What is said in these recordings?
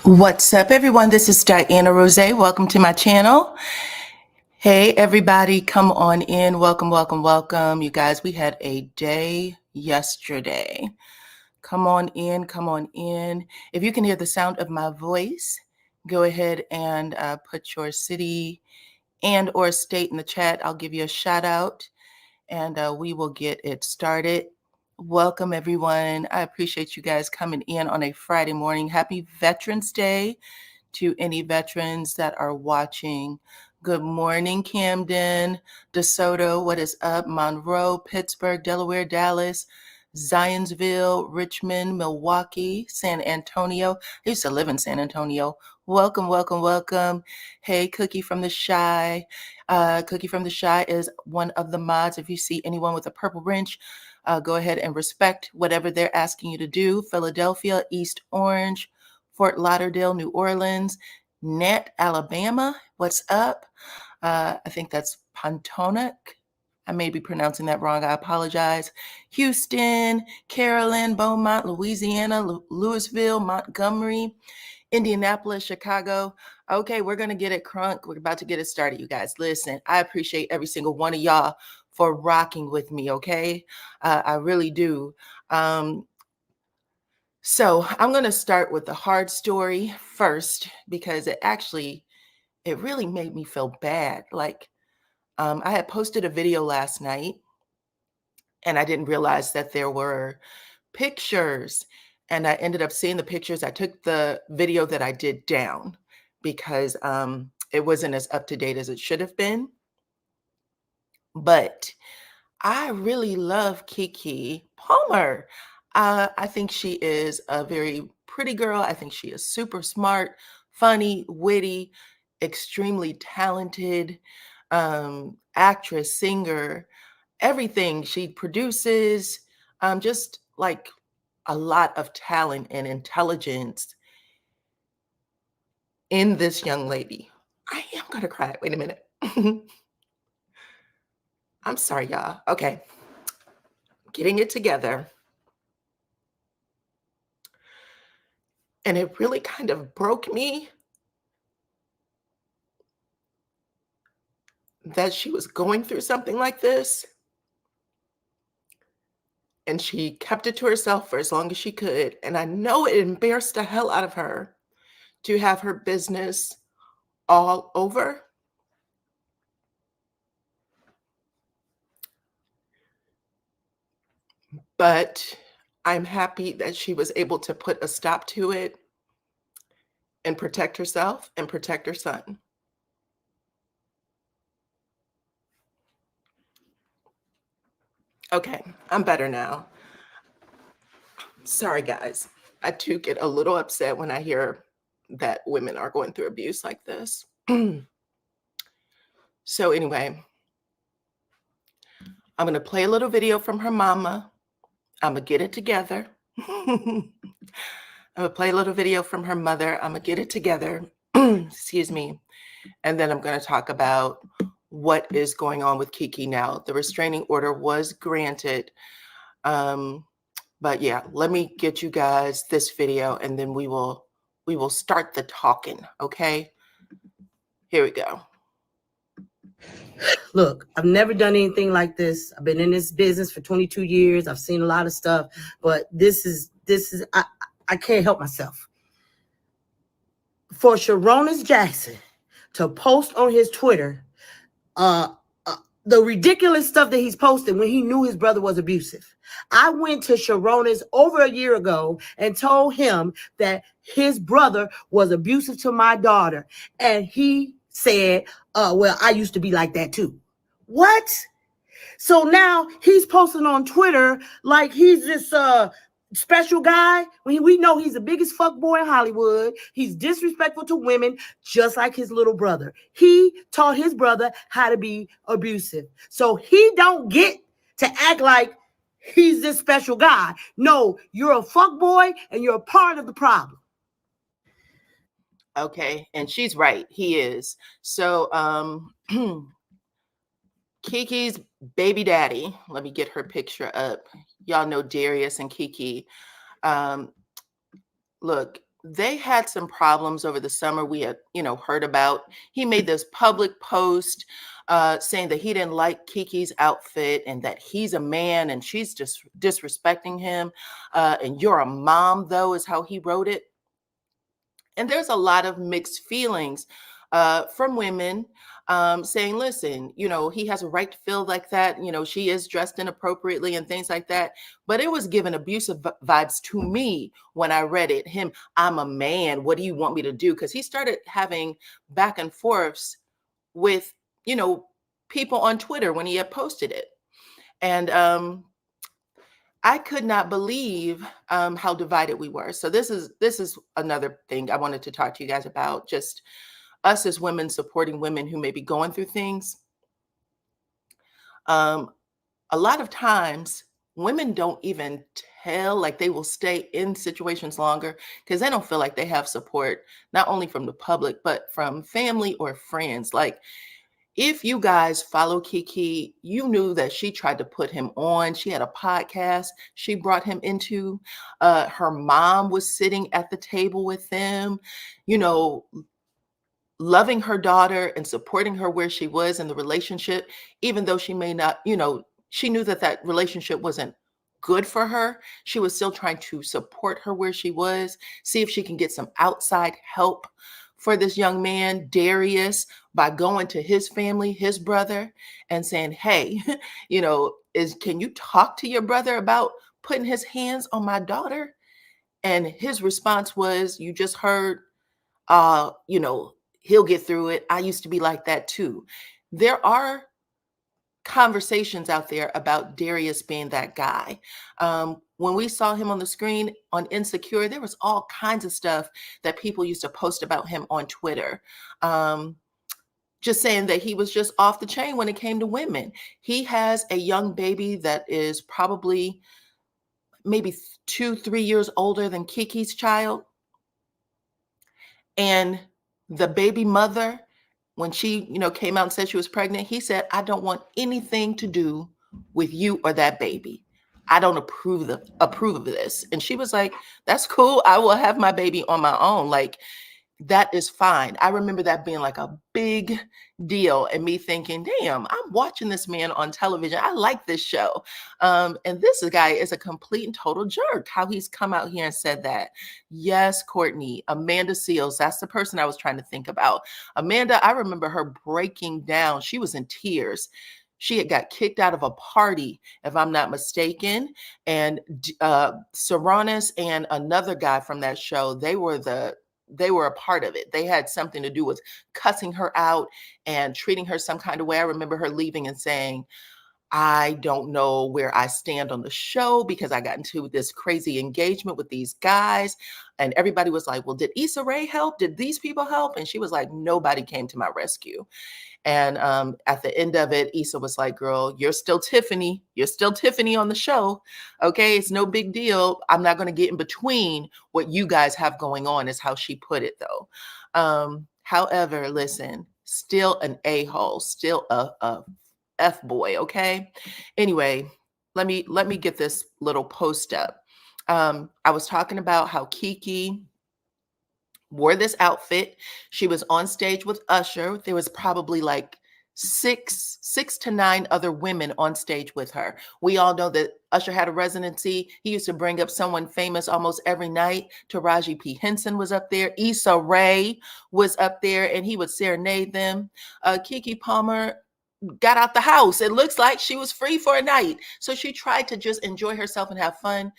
What's up, everyone? This is DYANAROZAY. Welcome to my channel. Hey, everybody, come on in. Welcome, welcome, welcome. You guys, we had a day yesterday. Come on in, come on in. If you can hear the sound of my voice, go ahead and put your city and or state in the chat. I'll give you a shout out and we will get it started. Welcome, everyone. I appreciate you guys coming in on a Friday morning. Happy Veterans Day to any veterans that are watching. Good morning, Camden, DeSoto, what is up? Monroe, Pittsburgh, Delaware, Dallas, Zionsville, Richmond, Milwaukee, San Antonio. I used to live in San Antonio. Welcome, welcome, welcome. Hey, Cookie from the Shy. Cookie from the Shy is one of the mods. If you see anyone with a purple wrench, go ahead and respect whatever they're asking you to do. Philadelphia, East Orange, Fort Lauderdale, New Orleans, Net, Alabama. What's up? I think that's Pontotoc. I may be pronouncing that wrong. I apologize. Houston, Carolyn, Beaumont, Louisiana, Louisville, Montgomery, Indianapolis, Chicago. Okay, we're going to get it crunk. We're about to get it started, you guys. Listen, I appreciate every single one of y'all for rocking with me, okay? I really do. So I'm going to start with the hard story first because it really made me feel bad. Like I had posted a video last night and I didn't realize that there were pictures, and I ended up seeing the pictures. I took the video that I did down because it wasn't as up to date as it should have been. But I really love Keke Palmer. I think she is a very pretty girl. I think she is super smart, funny, witty, extremely talented, actress, singer, everything. She produces, just like a lot of talent and intelligence in this young lady. I am going to cry. Wait a minute. I'm sorry, y'all. Okay. Getting it together. And it really kind of broke me that she was going through something like this. And she kept it to herself for as long as she could. And I know it embarrassed the hell out of her to have her business all over. But I'm happy that she was able to put a stop to it and protect herself and protect her son. Okay, I'm better now. Sorry, guys. I too get a little upset when I hear that women are going through abuse like this. So anyway, I'm going to play a little video from her mama. I'm going to get it together. I'm going to play a little video from her mother. I'm going to get it together. Excuse me. And then I'm going to talk about what is going on with Keke now. The restraining order was granted. But yeah, let me get you guys this video and then we will start the talking, okay? Here we go. Look, I've never done anything like this. I've been in this business for 22 years. I've seen a lot of stuff, but this is I can't help myself. For Sharonis Jackson to post on his Twitter the ridiculous stuff that he's posted when he knew his brother was abusive. I went to Sharonis over a year ago and told him that his brother was abusive to my daughter. And he said, well, I used to be like that too. What? So now he's posting on Twitter like he's this special guy when we know he's the biggest fuck boy in Hollywood. He's disrespectful to women, just like his little brother. He taught his brother how to be abusive. So he don't get to act like he's this special guy. No, you're a fuck boy and you're a part of the problem. Okay, and she's right. He is. So Keke's baby daddy, let me get her picture up. Y'all know Darius and Keke. Um, Look, they had some problems over the summer we had, heard about. He made this public post saying that he didn't like Keke's outfit and that he's a man and she's just disrespecting him. And you're a mom, though, is how he wrote it. And there's a lot of mixed feelings from women saying, listen, he has a right to feel like that. She is dressed inappropriately and things like that. But it was giving abusive vibes to me when I read it. Him, I'm a man. What do you want me to do? Because he started having back and forths with, people on Twitter when he had posted it. And I could not believe how divided we were. So this is another thing I wanted to talk to you guys about. Just us as women supporting women who may be going through things. A lot of times, women don't even tell. Like, they will stay in situations longer because they don't feel like they have support, not only from the public but from family or friends. Like, if you guys follow Keke, you knew that she tried to put him on. She had a podcast she brought him into. Her mom was sitting at the table with them, loving her daughter and supporting her where she was in the relationship, even though she may not, she knew that that relationship wasn't good for her. She was still trying to support her where she was, see if she can get some outside help for this young man, Darius, by going to his family, his brother, and saying, hey, can you talk to your brother about putting his hands on my daughter? And his response was, you just heard, he'll get through it. I used to be like that too. There are conversations out there about Darius being that guy. When we saw him on the screen on Insecure, there was all kinds of stuff that people used to post about him on Twitter. Just saying that he was just off the chain when it came to women. He has a young baby that is probably maybe 2-3 years older than Keke's child. And the baby mother, when she, came out and said she was pregnant, he said, I don't want anything to do with you or that baby. I don't approve of this. And she was like, that's cool. I will have my baby on my own. Like, that is fine. I remember that being like a big deal and me thinking, damn, I'm watching this man on television. I like this show. And this guy is a complete and total jerk, how he's come out here and said that. Yes, Courtney, Amanda Seals, that's the person I was trying to think about. Amanda, I remember her breaking down. She was in tears. She had got kicked out of a party, if I'm not mistaken. And Saronis and another guy from that show, they were a part of it. They had something to do with cussing her out and treating her some kind of way. I remember her leaving and saying, I don't know where I stand on the show because I got into this crazy engagement with these guys. And everybody was like, well, did Issa Rae help? Did these people help? And she was like, nobody came to my rescue. And at the end of it, Issa was like, girl, you're still Tiffany. You're still Tiffany on the show. Okay, it's no big deal. I'm not going to get in between what you guys have going on, is how she put it, though. However, listen, still an a-hole, still a F-boy, okay? Anyway, let me get this little post up. I was talking about how Keke wore this outfit. She was on stage with Usher. There was probably like six to nine other women on stage with her. We all know that Usher had a residency. He used to bring up someone famous almost every night. Taraji P. Henson was up there. Issa Rae was up there, and he would serenade them. Keke Palmer got out the house. It looks like she was free for a night. So she tried to just enjoy herself and have fun.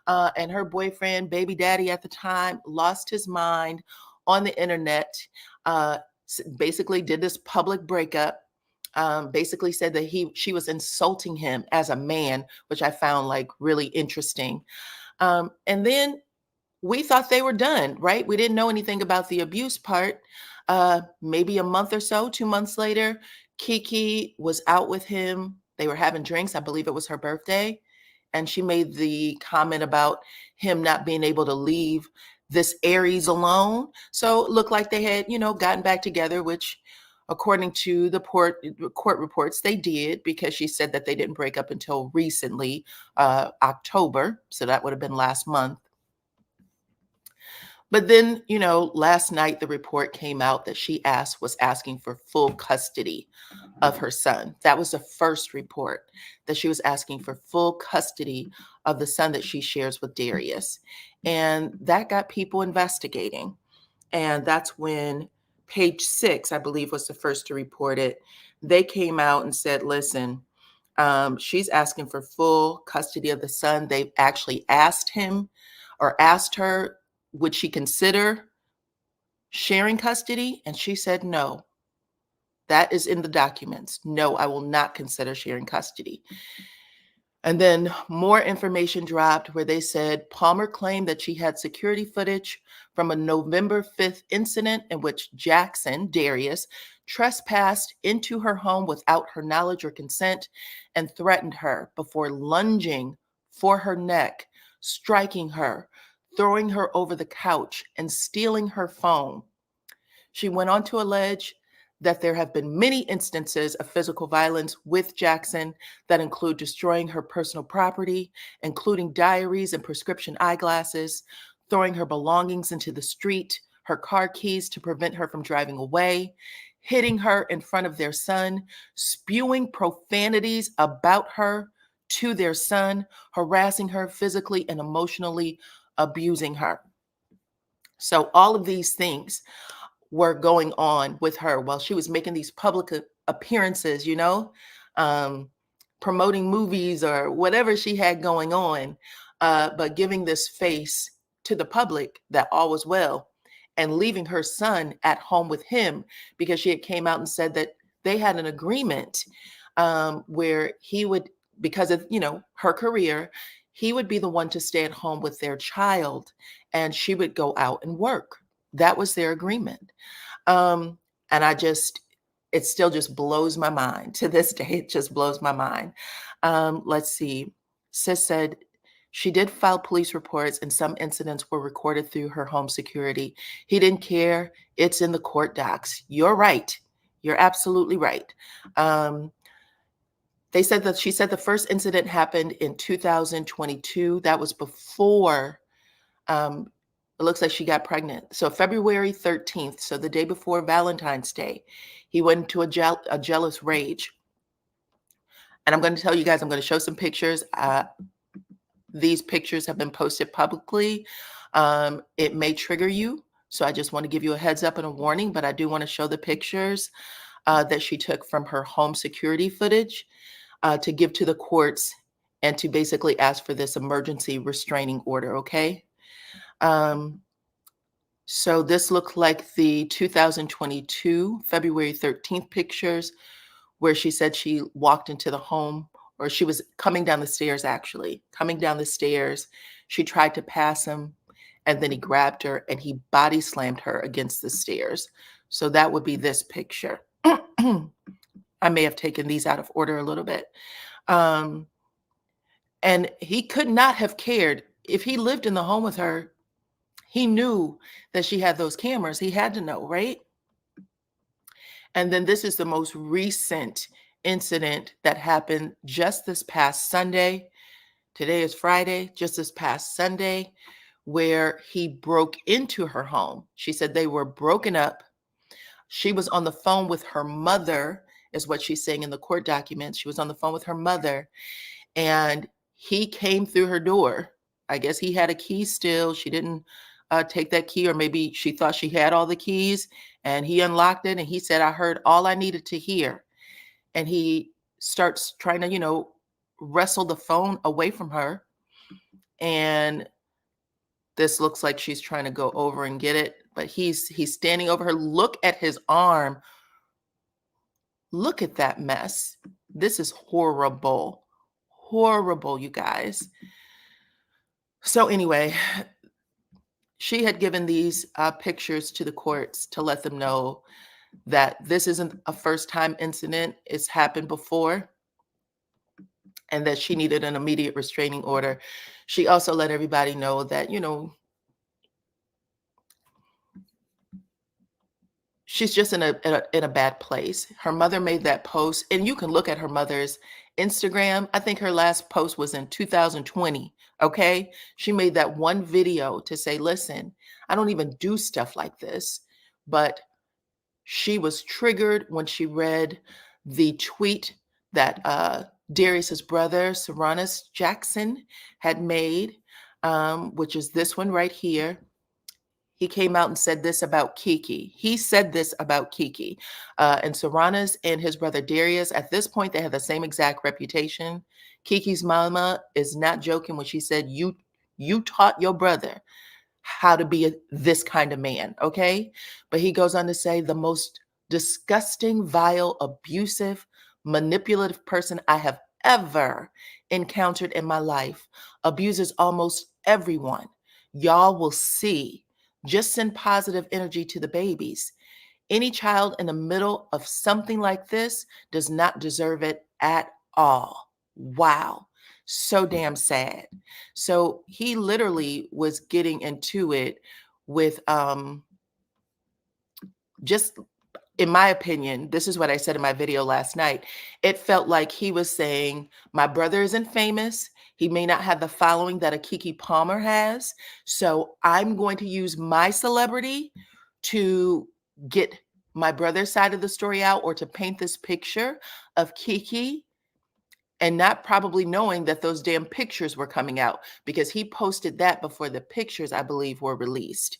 And her boyfriend, baby daddy at the time, lost his mind on the internet, basically did this public breakup, basically said that she was insulting him as a man, which I found like really interesting. And then we thought they were done, right? We didn't know anything about the abuse part. Maybe a month or so, 2 months later, Keke was out with him. They were having drinks. I believe it was her birthday. And she made the comment about him not being able to leave this Aries alone. So it looked like they had, gotten back together, which according to the court reports, they did, because she said that they didn't break up until recently, October. So that would have been last month. But then, last night the report came out that she was asking for full custody of her son. That was the first report, that she was asking for full custody of the son that she shares with Darius. And that got people investigating. And that's when Page Six, I believe, was the first to report it. They came out and said, listen, she's asking for full custody of the son. They've actually asked him or asked her, would she consider sharing custody? And she said no. That is in the documents. No, I will not consider sharing custody. And then more information dropped where they said Palmer claimed that she had security footage from a November 5th incident in which Jackson, Darius, trespassed into her home without her knowledge or consent and threatened her before lunging for her neck, striking her, throwing her over the couch, and stealing her phone. She went on to allege that there have been many instances of physical violence with Jackson that include destroying her personal property, including diaries and prescription eyeglasses, throwing her belongings into the street, her car keys to prevent her from driving away, hitting her in front of their son, spewing profanities about her to their son, harassing her physically and emotionally, abusing her. So all of these things were going on with her while she was making these public appearances, um, promoting movies or whatever she had going on, but giving this face to the public that all was well, and leaving her son at home with him because she had came out and said that they had an agreement where he would, because of her career, he would be the one to stay at home with their child and she would go out and work. That was their agreement. And it still just blows my mind to this day. It just blows my mind. Let's see. Sis said she did file police reports and some incidents were recorded through her home security. He didn't care. It's in the court docs. You're right. You're absolutely right. She said the first incident happened in 2022. That was before it looks like she got pregnant. So February 13th, so the day before Valentine's Day, he went into a jealous rage. And I'm going to tell you guys, I'm going to show some pictures. These pictures have been posted publicly. It may trigger you. So I just want to give you a heads up and a warning, but I do want to show the pictures that she took from her home security footage to give to the courts and to basically ask for this emergency restraining order, okay? So this looked like the 2022 February 13th pictures where she said she walked into the home, or she was coming down the stairs, actually. Coming down the stairs, she tried to pass him, and then he grabbed her and he body slammed her against the stairs. So that would be this picture. I may have taken these out of order a little bit. And he could not have cared. If he lived in the home with her, he knew that she had those cameras. He had to know, right? And then this is the most recent incident that happened just this past Sunday. Today is Friday, just this past Sunday, where he broke into her home. She said they were broken up. She was on the phone with her mother, is what she's saying in the court documents. She was on the phone with her mother, and he came through her door. I guess he had a key still. She didn't take that key, or maybe she thought she had all the keys, and he unlocked it and he said, I heard all I needed to hear. And he starts trying to, wrestle the phone away from her. And this looks like she's trying to go over and get it, but he's standing over her. Look at his arm. Look at that mess. This is horrible. Horrible, you guys. So anyway, she had given these pictures to the courts to let them know that this isn't a first-time incident. It's happened before, and that she needed an immediate restraining order. She also let everybody know that, she's just in a bad place. Her mother made that post, and you can look at her mother's Instagram. I think her last post was in 2020. Okay. She made that one video to say, listen, I don't even do stuff like this. But she was triggered when she read the tweet that Darius's brother, Serranis Jackson, had made, which is this one right here. He came out and said this about Keke. He said this about Keke. And Serranis and his brother Darius, at this point, they have the same exact reputation. Keke's mama is not joking when she said, you taught your brother how to be this kind of man, okay? But he goes on to say, the most disgusting, vile, abusive, manipulative person I have ever encountered in my life, abuses almost everyone. Y'all will see. Just send positive energy to the babies. Any child in the middle of something like this does not deserve it at all. Wow. So damn sad. So he literally was getting into it with just, in my opinion, this is what I said in my video last night. It felt like he was saying, my brother isn't famous. He may not have the following that a Keke Palmer has. So I'm going to use my celebrity to get my brother's side of the story out, or to paint this picture of Keke, and not probably knowing that those damn pictures were coming out, because he posted that before the pictures, I believe, were released.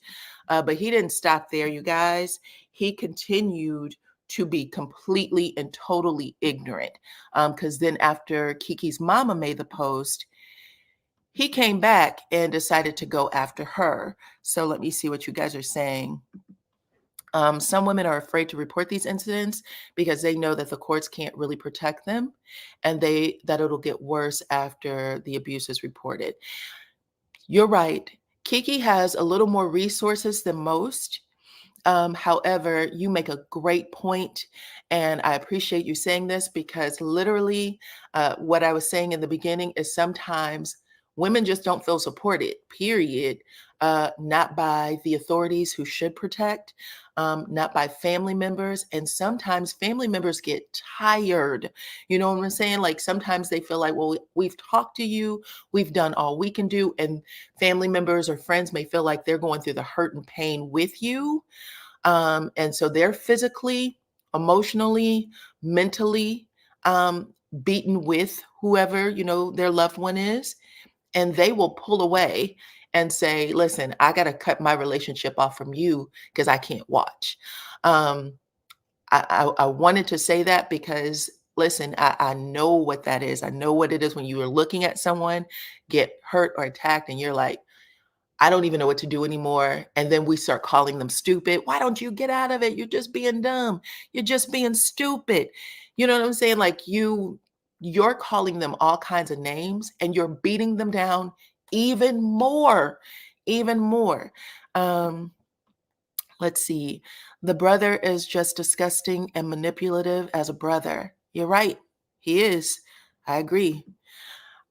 But he didn't stop there, you guys. He continued to be completely and totally ignorant. Because then after Keke's mama made the post, he came back and decided to go after her. So let me see what you guys are saying. Some women are afraid to report these incidents because they know that the courts can't really protect them, and that it'll get worse after the abuse is reported. You're right. Keke has a little more resources than most. However, you make a great point, and I appreciate you saying this, because literally what I was saying in the beginning is sometimes women just don't feel supported, period. Not by the authorities who should protect, not by family members. And sometimes family members get tired. You know what I'm saying? Like sometimes they feel like, well, we've talked to you, we've done all we can do. And family members or friends may feel like they're going through the hurt and pain with you. And so they're physically, emotionally, mentally beaten with whoever, their loved one is. And they will pull away and say, listen, I got to cut my relationship off from you because I can't watch. Um, I wanted to say that because, listen, I know what that is. I know what it is when you are looking at someone get hurt or attacked and you're like, I don't even know what to do anymore. And then we start calling them stupid. Why don't you get out of it? You're just being dumb. You're just being stupid. You know what I'm saying? Like you're calling them all kinds of names and you're beating them down even more, even more. Let's see. The brother is just disgusting and manipulative as a brother. You're right. He is. I agree.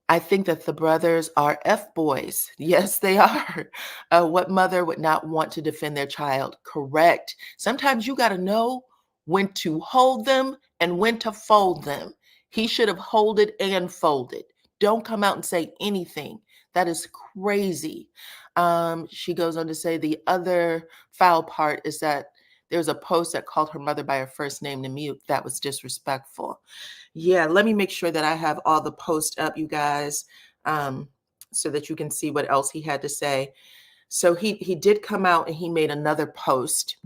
I think that the brothers are F-boys. Yes, they are. What mother would not want to defend their child? Correct. Sometimes you got to know when to hold them and when to fold them. He should have holded and folded. Don't come out and say anything. That is crazy. She goes on to say the other foul part is that there's a post that called her mother by her first name to me. That was disrespectful. Yeah, let me make sure that I have all the posts up, you guys, so that you can see what else he had to say. So he did come out and he made another post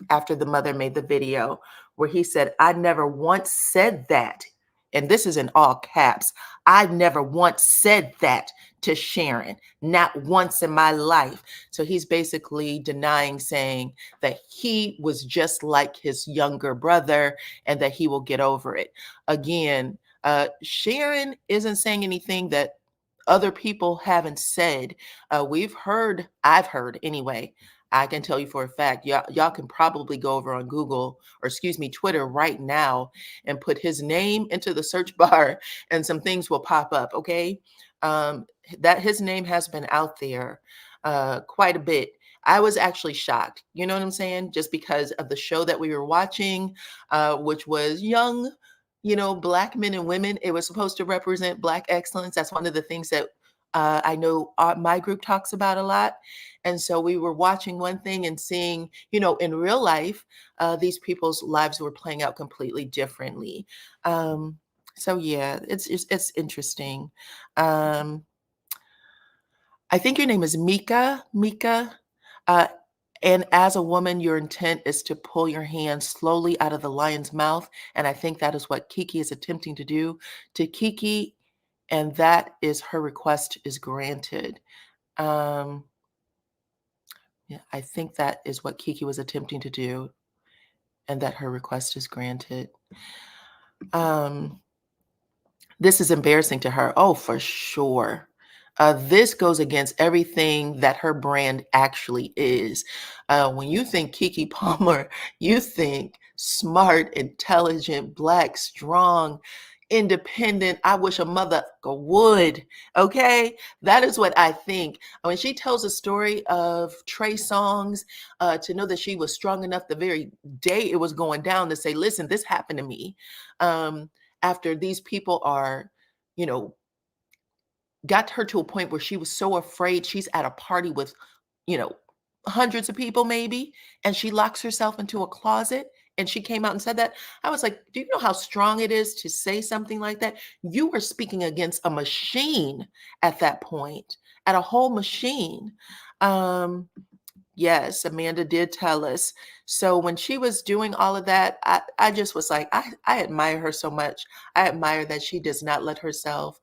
after the mother made the video where he said, I never once said that. And this is in all caps. I never once said that to Sharon, not once in my life. So he's basically denying, saying that he was just like his younger brother and that he will get over it. Again, Sharon isn't saying anything that other people haven't said. I've heard anyway. I can tell you for a fact, y'all can probably go over on Google, or excuse me, Twitter right now and put his name into the search bar and some things will pop up, okay? That his name has been out there quite a bit. I was actually shocked, you know what I'm saying? Just because of the show that we were watching, which was young Black men and women. It was supposed to represent Black excellence. That's one of the things that I know my group talks about a lot. And so we were watching one thing and seeing, in real life, these people's lives were playing out completely differently. So yeah, it's interesting. Um, I think your name is Mika. Mika. Uh, and as a woman, your intent is to pull your hand slowly out of the lion's mouth. And I think that is what Keke is attempting to do to Keke. And that is her request is granted. Um, yeah, I think that is what Keke was attempting to do, and that her request is granted. This is embarrassing to her. Oh, for sure. This goes against everything that her brand actually is. When you think Keke Palmer, you think smart, intelligent, Black, strong, independent. I wish a mother would. Okay, that is what I think. When she tells a story of Trey Songz, to know that she was strong enough the very day it was going down to say, "Listen, this happened to me." After these people are, you know, got her to a point where she was so afraid. She's at a party with, you know, hundreds of people maybe, and she locks herself into a closet. And she came out and said that. I was like, do you know how strong it is to say something like that? You were speaking against a machine at that point, at a whole machine. Yes, Amanda did tell us. So when she was doing all of that, I just was like, I admire her so much. I admire that she does not let herself,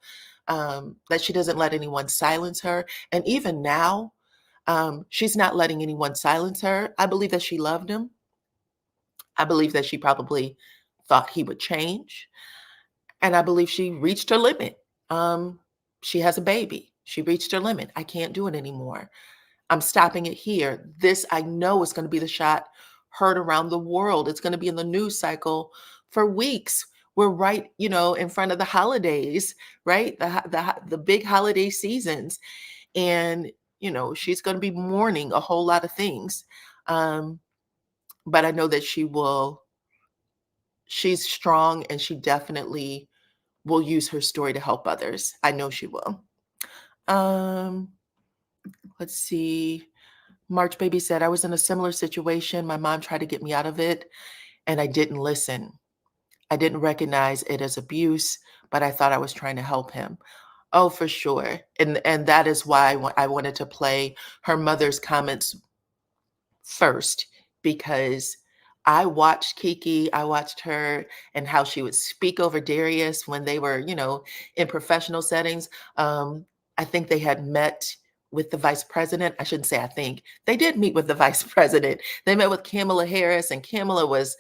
that she doesn't let anyone silence her. And even now, she's not letting anyone silence her. I believe that she loved him. I believe that she probably thought he would change. And I believe she reached her limit. She has a baby. She reached her limit. I can't do it anymore. I'm stopping it here. This I know is going to be the shot heard around the world. It's going to be in the news cycle for weeks. We're right, in front of the holidays, right? The big holiday seasons, and she's going to be mourning a whole lot of things. But I know that she will. She's strong, and she definitely will use her story to help others. I know she will. Let's see. March Baby said, I was in a similar situation. My mom tried to get me out of it, and I didn't listen. I didn't recognize it as abuse, but I thought I was trying to help him. Oh, for sure. And that is why I wanted to play her mother's comments first, because I watched Keke, I watched her and how she would speak over Darius when they were, in professional settings. I think they had met with the vice president. I shouldn't say I think. They did meet with the vice president. They met with Kamala Harris, and Kamala was,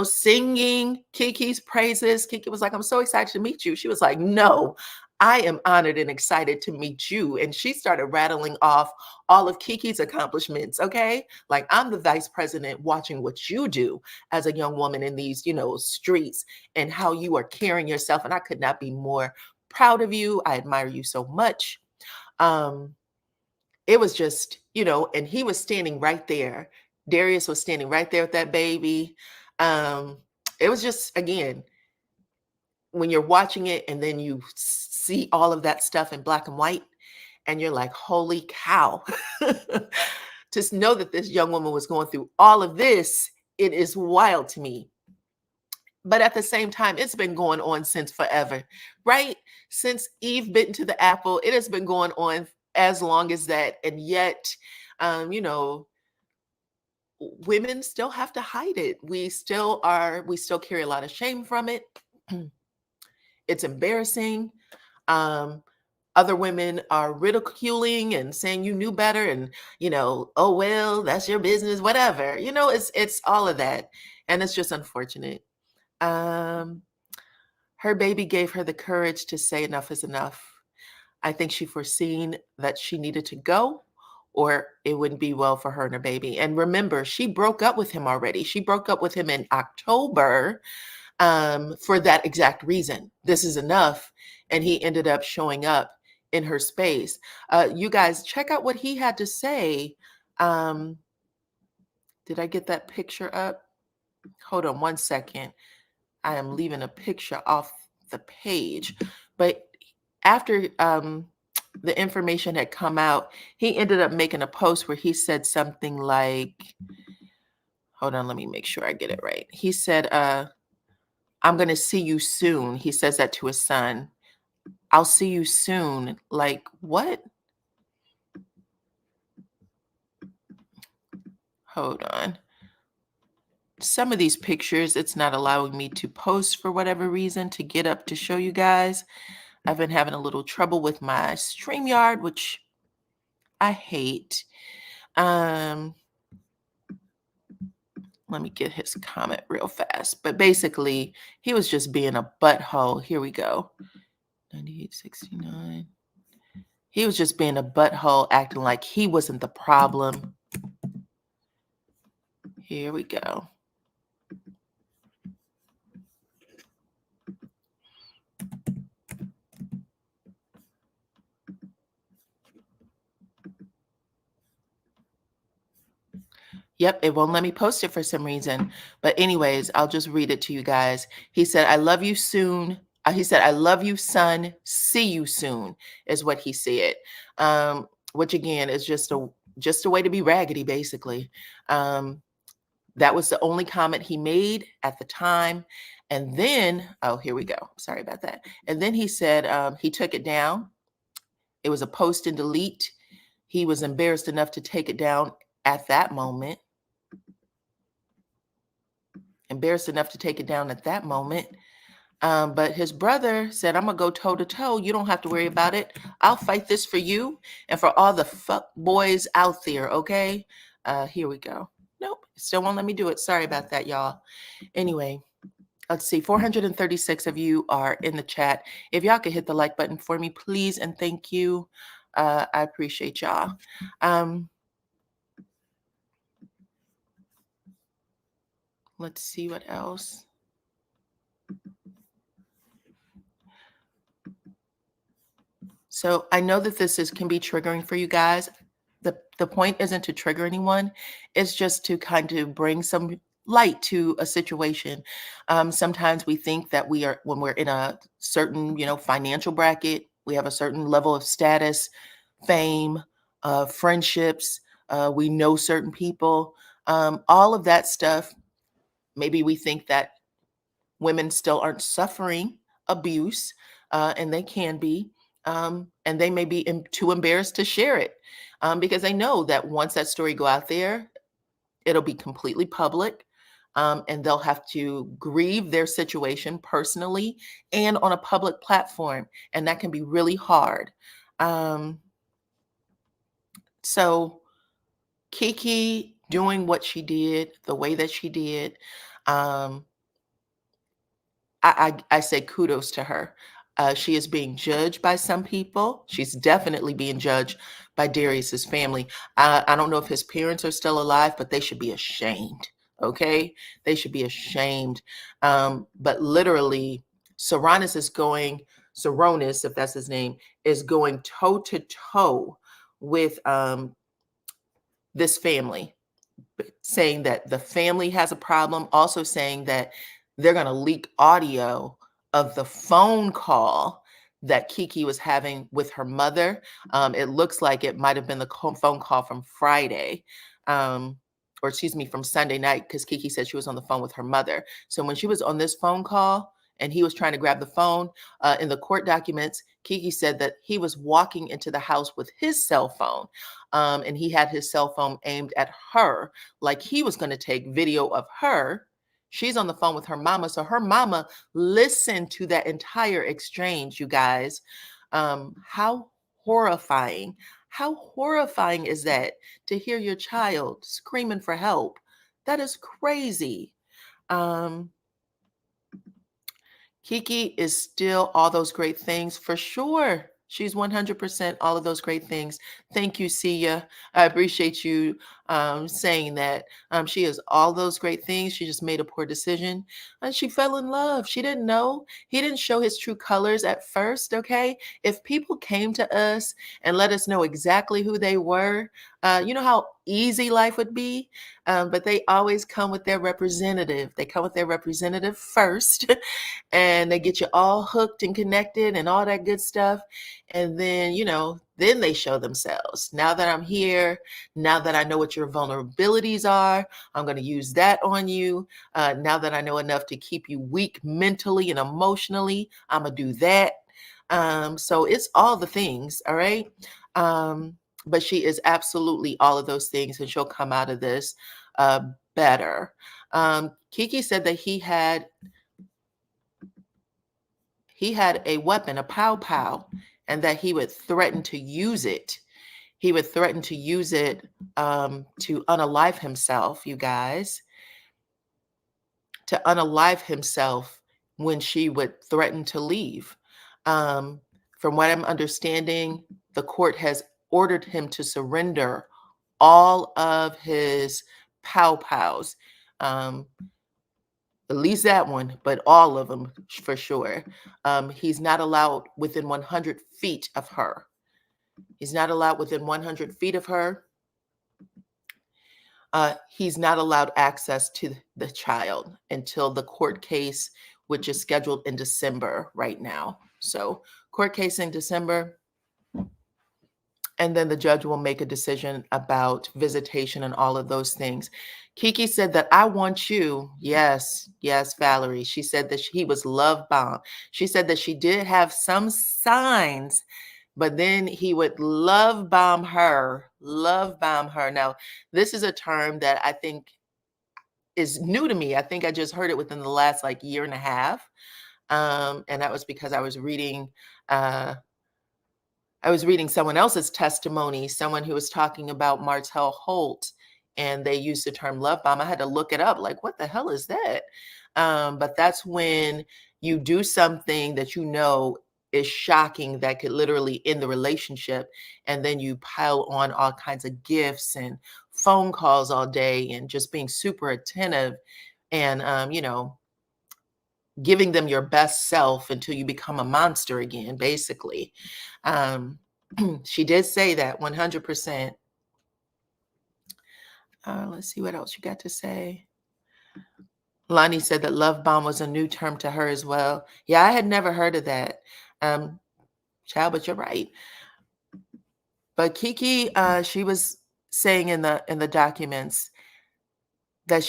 singing Keke's praises. Keke was like, I'm so excited to meet you. She was like, no, I am honored and excited to meet you. And she started rattling off all of Keke's accomplishments. Okay. Like, I'm the vice president watching what you do as a young woman in these, streets, and how you are carrying yourself. And I could not be more proud of you. I admire you so much. It was just, and he was standing right there. Darius was standing right there with that baby. It was just, again, when you're watching it and then you see all of that stuff in black and white, and you're like, holy cow. To know that this young woman was going through all of this, it is wild to me. But at the same time, it's been going on since forever, right? Since Eve bit into the apple, it has been going on as long as that. And yet, women still have to hide it. We still carry a lot of shame from it. It's embarrassing. Other women are ridiculing and saying you knew better, and oh well, that's your business, whatever. It's all of that, and it's just unfortunate. Her baby gave her the courage to say enough is enough. I think she foreseen that she needed to go, or it wouldn't be well for her and her baby. And remember, she broke up with him already. She broke up with him in October, for that exact reason. This is enough. And he ended up showing up in her space. You guys, check out what he had to say. Did I get that picture up? Hold on one second. I am leaving a picture off the page. But after the information had come out, he ended up making a post where he said something like, hold on, let me make sure I get it right. He said, I'm going to see you soon. He says that to his son. I'll see you soon. Like, what? Hold on. Some of these pictures, it's not allowing me to post for whatever reason to get up to show you guys. I've been having a little trouble with my StreamYard, which I hate. Let me get his comment real fast. But basically, he was just being a butthole. Here we go. 9869. He was just being a butthole, acting like he wasn't the problem. Here we go. Yep, it won't let me post it for some reason. But anyways, I'll just read it to you guys. He said, I love you soon. He said, I love you, son. See you soon, is what he said. Which again is just a way to be raggedy, basically. That was the only comment he made at the time. And then, oh, here we go. Sorry about that. And then he said he took it down. It was a post and delete. He was embarrassed enough to take it down at that moment. Embarrassed enough to take it down at that moment. But his brother said, I'm going to go toe to toe. You don't have to worry about it. I'll fight this for you and for all the fuck boys out there. Okay. Here we go. Nope. Still won't let me do it. Sorry about that, y'all. Anyway, let's see. 436 of you are in the chat. If y'all could hit the like button for me, please. And thank you. I appreciate y'all. Let's see what else. So I know that this can be triggering for you guys. The point isn't to trigger anyone. It's just to kind of bring some light to a situation. Sometimes we think that when we're in a certain, financial bracket, we have a certain level of status, fame, friendships, we know certain people, all of that stuff. Maybe we think that women still aren't suffering abuse, and they can be. And they may be too embarrassed to share it because they know that once that story go out there, it'll be completely public, and they'll have to grieve their situation personally and on a public platform, and that can be really hard. So Keke doing what she did, the way that she did, I say kudos to her. She is being judged by some people. She's definitely being judged by Darius's family. I don't know if his parents are still alive, but they should be ashamed. Okay, they should be ashamed. But literally, Sarunas, if that's his name, is going toe to toe with this family, saying that the family has a problem, also saying that they're going to leak audio of the phone call that Keke was having with her mother. It looks like it might have been the phone call from Friday, or excuse me, from Sunday night, because Keke said she was on the phone with her mother. So when she was on this phone call and he was trying to grab the phone, in the court documents, Keke said that he was walking into the house with his cell phone, and he had his cell phone aimed at her, like he was going to take video of her. She's on the phone with her mama. So her mama listened to that entire exchange, you guys. How horrifying. How horrifying is that to hear your child screaming for help? That is crazy. Keke is still all those great things for sure. She's 100% all of those great things. Thank you, Sia. I appreciate you saying that she is all those great things. She just made a poor decision and she fell in love. She didn't know. He didn't show his true colors at first, okay? If people came to us and let us know exactly who they were, you know how easy life would be? But they always come with their representative. They come with their representative first and they get you all hooked and connected and all that good stuff. And then, then they show themselves. Now that I'm here, now that I know what your vulnerabilities are, I'm going to use that on you. Now that I know enough to keep you weak mentally and emotionally, I'm going to do that. So it's all the things, all right? But she is absolutely all of those things, and she'll come out of this better. Keke said that he had a weapon, a pow pow, and that he would threaten to use it. He would threaten to use it to unalive himself, you guys, to unalive himself when she would threaten to leave. From what I'm understanding, the court has ordered him to surrender all of his pow pows. At least that one, but all of them for sure. He's not allowed within 100 feet of her. He's not allowed within 100 feet of her. He's not allowed access to the child until the court case, which is scheduled in December right now. So court case in December. And then the judge will make a decision about visitation and all of those things. Keke said that I want you. Yes, Valerie. She said that he was love bombed. She said that she did have some signs, but then he would love bomb her. Love bomb her. Now, this is a term that I think is new to me. I think I just heard it within the last year and a half. And that was because I was reading someone else's testimony, someone who was talking about Martell Holt, and they used the term love bomb. I had to look it up, what the hell is that? But that's when you do something that you know is shocking that could literally end the relationship, and then you pile on all kinds of gifts and phone calls all day and just being super attentive and, giving them your best self until you become a monster again, basically. She did say that 100%. Let's see what else you got to say. Lonnie said that love bomb was a new term to her as well. Yeah, I had never heard of that. Child, but you're right. But Keke, she was saying in the documents that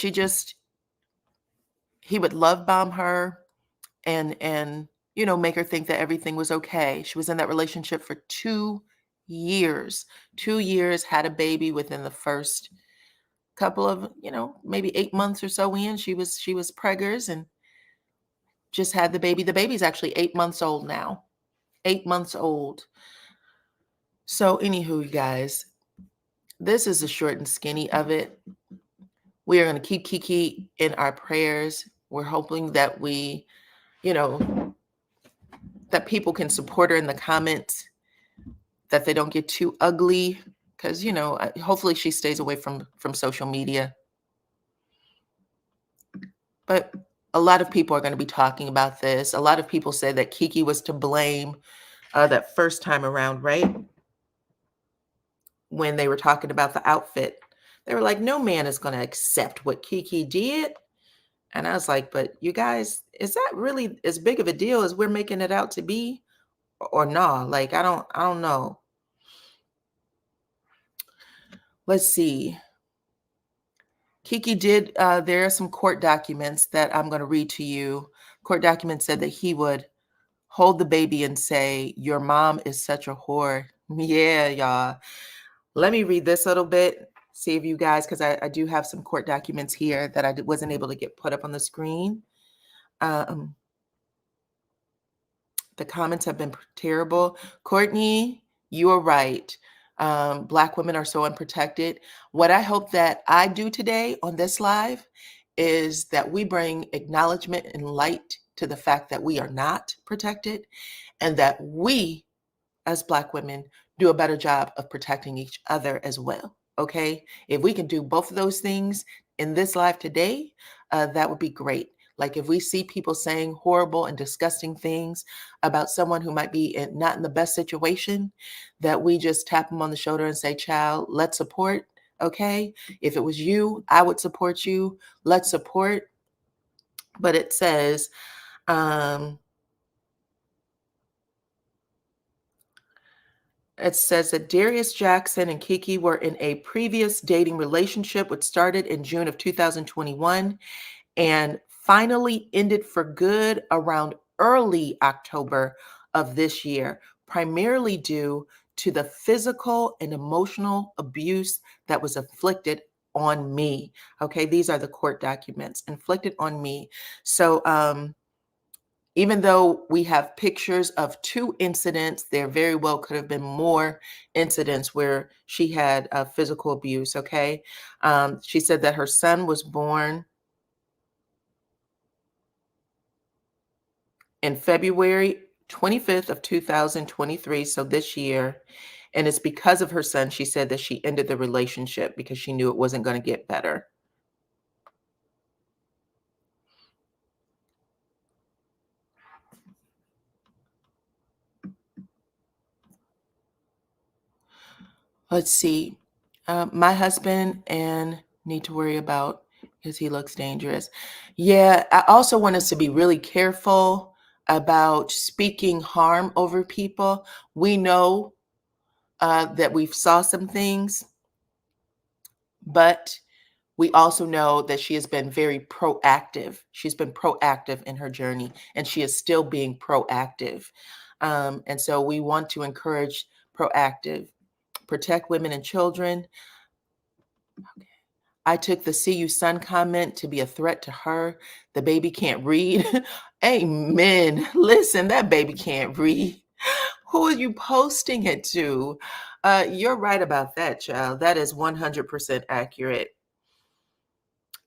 he would love bomb her and make her think that everything was okay. She was in that relationship for 2 years. 2 years, had a baby within the first couple of, maybe 8 months or so in. She was preggers and just had the baby. The baby's actually 8 months old now. 8 months old. So anywho, you guys, this is the short and skinny of it. We are going to keep Keke in our prayers. We're hoping that that people can support her in the comments, that they don't get too ugly, because, hopefully she stays away from social media. But a lot of people are going to be talking about this. A lot of people say that Keke was to blame that first time around, right? When they were talking about the outfit. They were like, no man is going to accept what Keke did. And I was like, but you guys, is that really as big of a deal as we're making it out to be? Or no? I don't know. Let's see. Keke did, there are some court documents that I'm going to read to you. Court documents said that he would hold the baby and say, your mom is such a whore. Yeah, y'all. Let me read this a little bit, see if you guys, because I do have some court documents here that I wasn't able to get put up on the screen. The comments have been terrible. Courtney, you are right. Black women are so unprotected. What I hope that I do today on this live is that we bring acknowledgement and light to the fact that we are not protected, and that we, as Black women, do a better job of protecting each other as well. Okay. If we can do both of those things in this life today, that would be great. Like if we see people saying horrible and disgusting things about someone who might be not in the best situation, that we just tap them on the shoulder and say, child, let's support. Okay. If it was you, I would support you. Let's support. But um, it says that Darius Jackson and Keke were in a previous dating relationship, which started in June of 2021 and finally ended for good around early October of this year, primarily due to the physical and emotional abuse that was inflicted on me. Okay, these are the court documents inflicted on me. So, even though we have pictures of 2 incidents, there very well could have been more incidents where she had physical abuse. Okay. She said that her son was born in February 25th of 2023, so this year. And it's because of her son, she said, that she ended the relationship because she knew it wasn't going to get better. Let's see. My husband and need to worry about because he looks dangerous. Yeah, I also want us to be really careful about speaking harm over people. We know that we've saw some things, but we also know that she has been very proactive. She's been proactive in her journey, and she is still being proactive. And so we want to encourage proactive, protect women and children. I took the "see you son" comment to be a threat to her. The baby can't read. Amen. Listen, that baby can't read. Who are you posting it to? You're right about that, child. That is 100% accurate.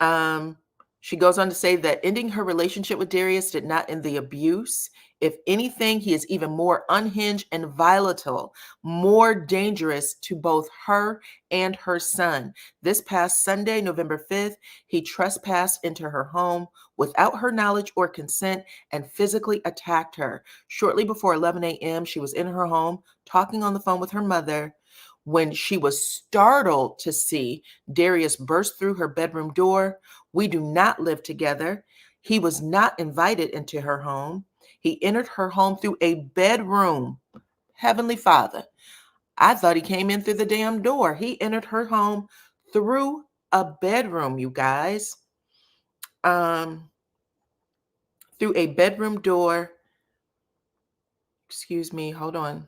Um, she goes on to say that ending her relationship with Darius did not end the abuse. If anything, he is even more unhinged and volatile, more dangerous to both her and her son. This past Sunday, November 5th, he trespassed into her home without her knowledge or consent and physically attacked her. Shortly before 11 a.m., she was in her home talking on the phone with her mother when she was startled to see Darius burst through her bedroom door. We do not live together. He was not invited into her home. He entered her home through a bedroom. Heavenly Father, I thought he came in through the damn door. He entered her home through a bedroom, you guys. Through a bedroom door. Excuse me, hold on.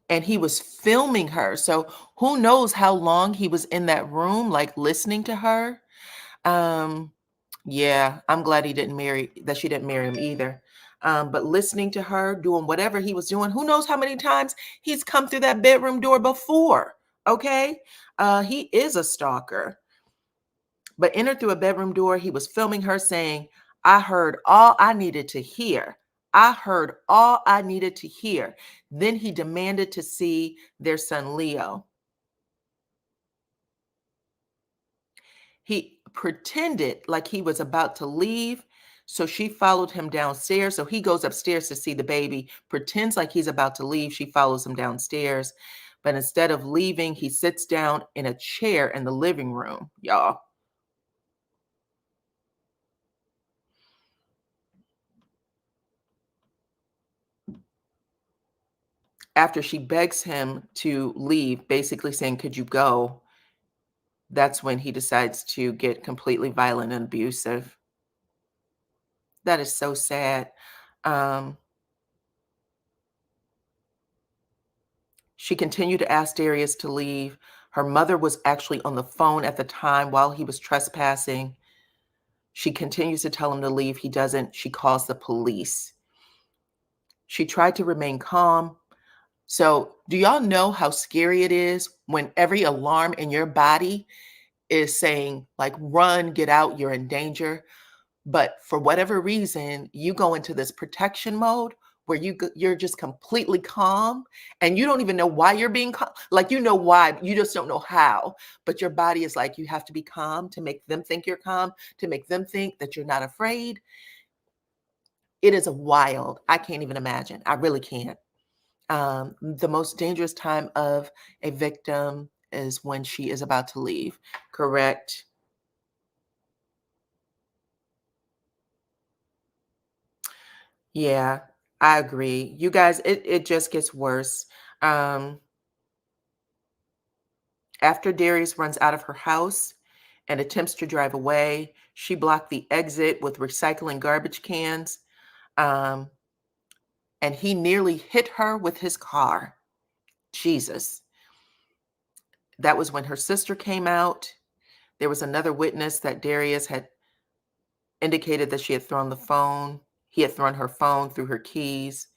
And he was filming her. So who knows how long he was in that room, like listening to her. Um, yeah, I'm glad that she didn't marry him either. But listening to her, doing whatever he was doing, who knows how many times he's come through that bedroom door before. Okay. He is a stalker. But entered through a bedroom door, he was filming her saying, I heard all I needed to hear. I heard all I needed to hear. Then he demanded to see their son, Leo. He pretended like he was about to leave. So she followed him downstairs. So he goes upstairs to see the baby, pretends like he's about to leave. She follows him downstairs. But instead of leaving, he sits down in a chair in the living room, y'all. After she begs him to leave, basically saying, could you go? That's when he decides to get completely violent and abusive. That is so sad. She continued to ask Darius to leave. Her mother was actually on the phone at the time while he was trespassing. She continues to tell him to leave. He doesn't. She calls the police. She tried to remain calm. So, do y'all know how scary it is when every alarm in your body is saying, like, run, get out, you're in danger? But for whatever reason, you go into this protection mode where you're just completely calm and you don't even know why you're being calm. Like, you know why, you just don't know how, but your body is like, you have to be calm to make them think you're calm, to make them think that you're not afraid. It is a wild. I can't even imagine. I really can't. The most dangerous time of a victim is when she is about to leave. Correct. Yeah, I agree. You guys, it just gets worse. Um, After Darius runs out of her house and attempts to drive away, she blocked the exit with recycling garbage cans, um, and he nearly hit her with his car. Jesus. That was when her sister came out. There was another witness that Darius had indicated that she had thrown the phone. He had thrown her phone through her keys.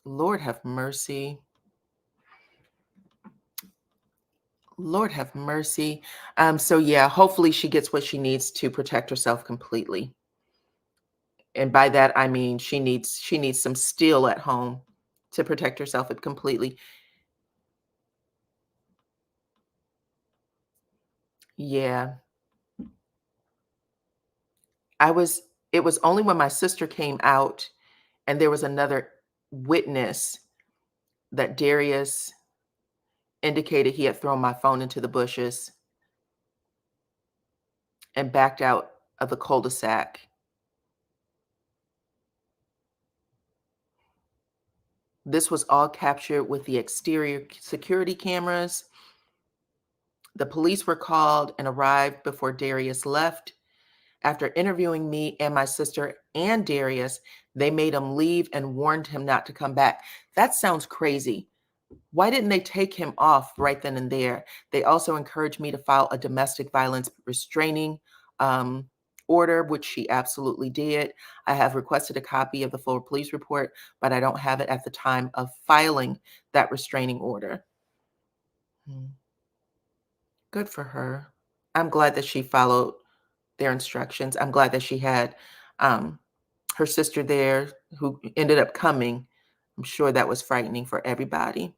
Lord have mercy. Lord have mercy. So yeah, hopefully she gets what she needs to protect herself completely. And by that I mean she needs some steel at home to protect herself completely. Yeah. It was only when my sister came out and there was another witness that Darius indicated he had thrown my phone into the bushes and backed out of the cul-de-sac. This was all captured with the exterior security cameras. The police were called and arrived before Darius left. After interviewing me and my sister and Darius, they made him leave and warned him not to come back. That sounds crazy. Why didn't they take him off right then and there? They also encouraged me to file a domestic violence restraining order, which she absolutely did. I have requested a copy of the full police report, but I don't have it at the time of filing that restraining order. Good for her. I'm glad that she followed their instructions. I'm glad that she had um, her sister there who ended up coming. I'm sure that was frightening for everybody.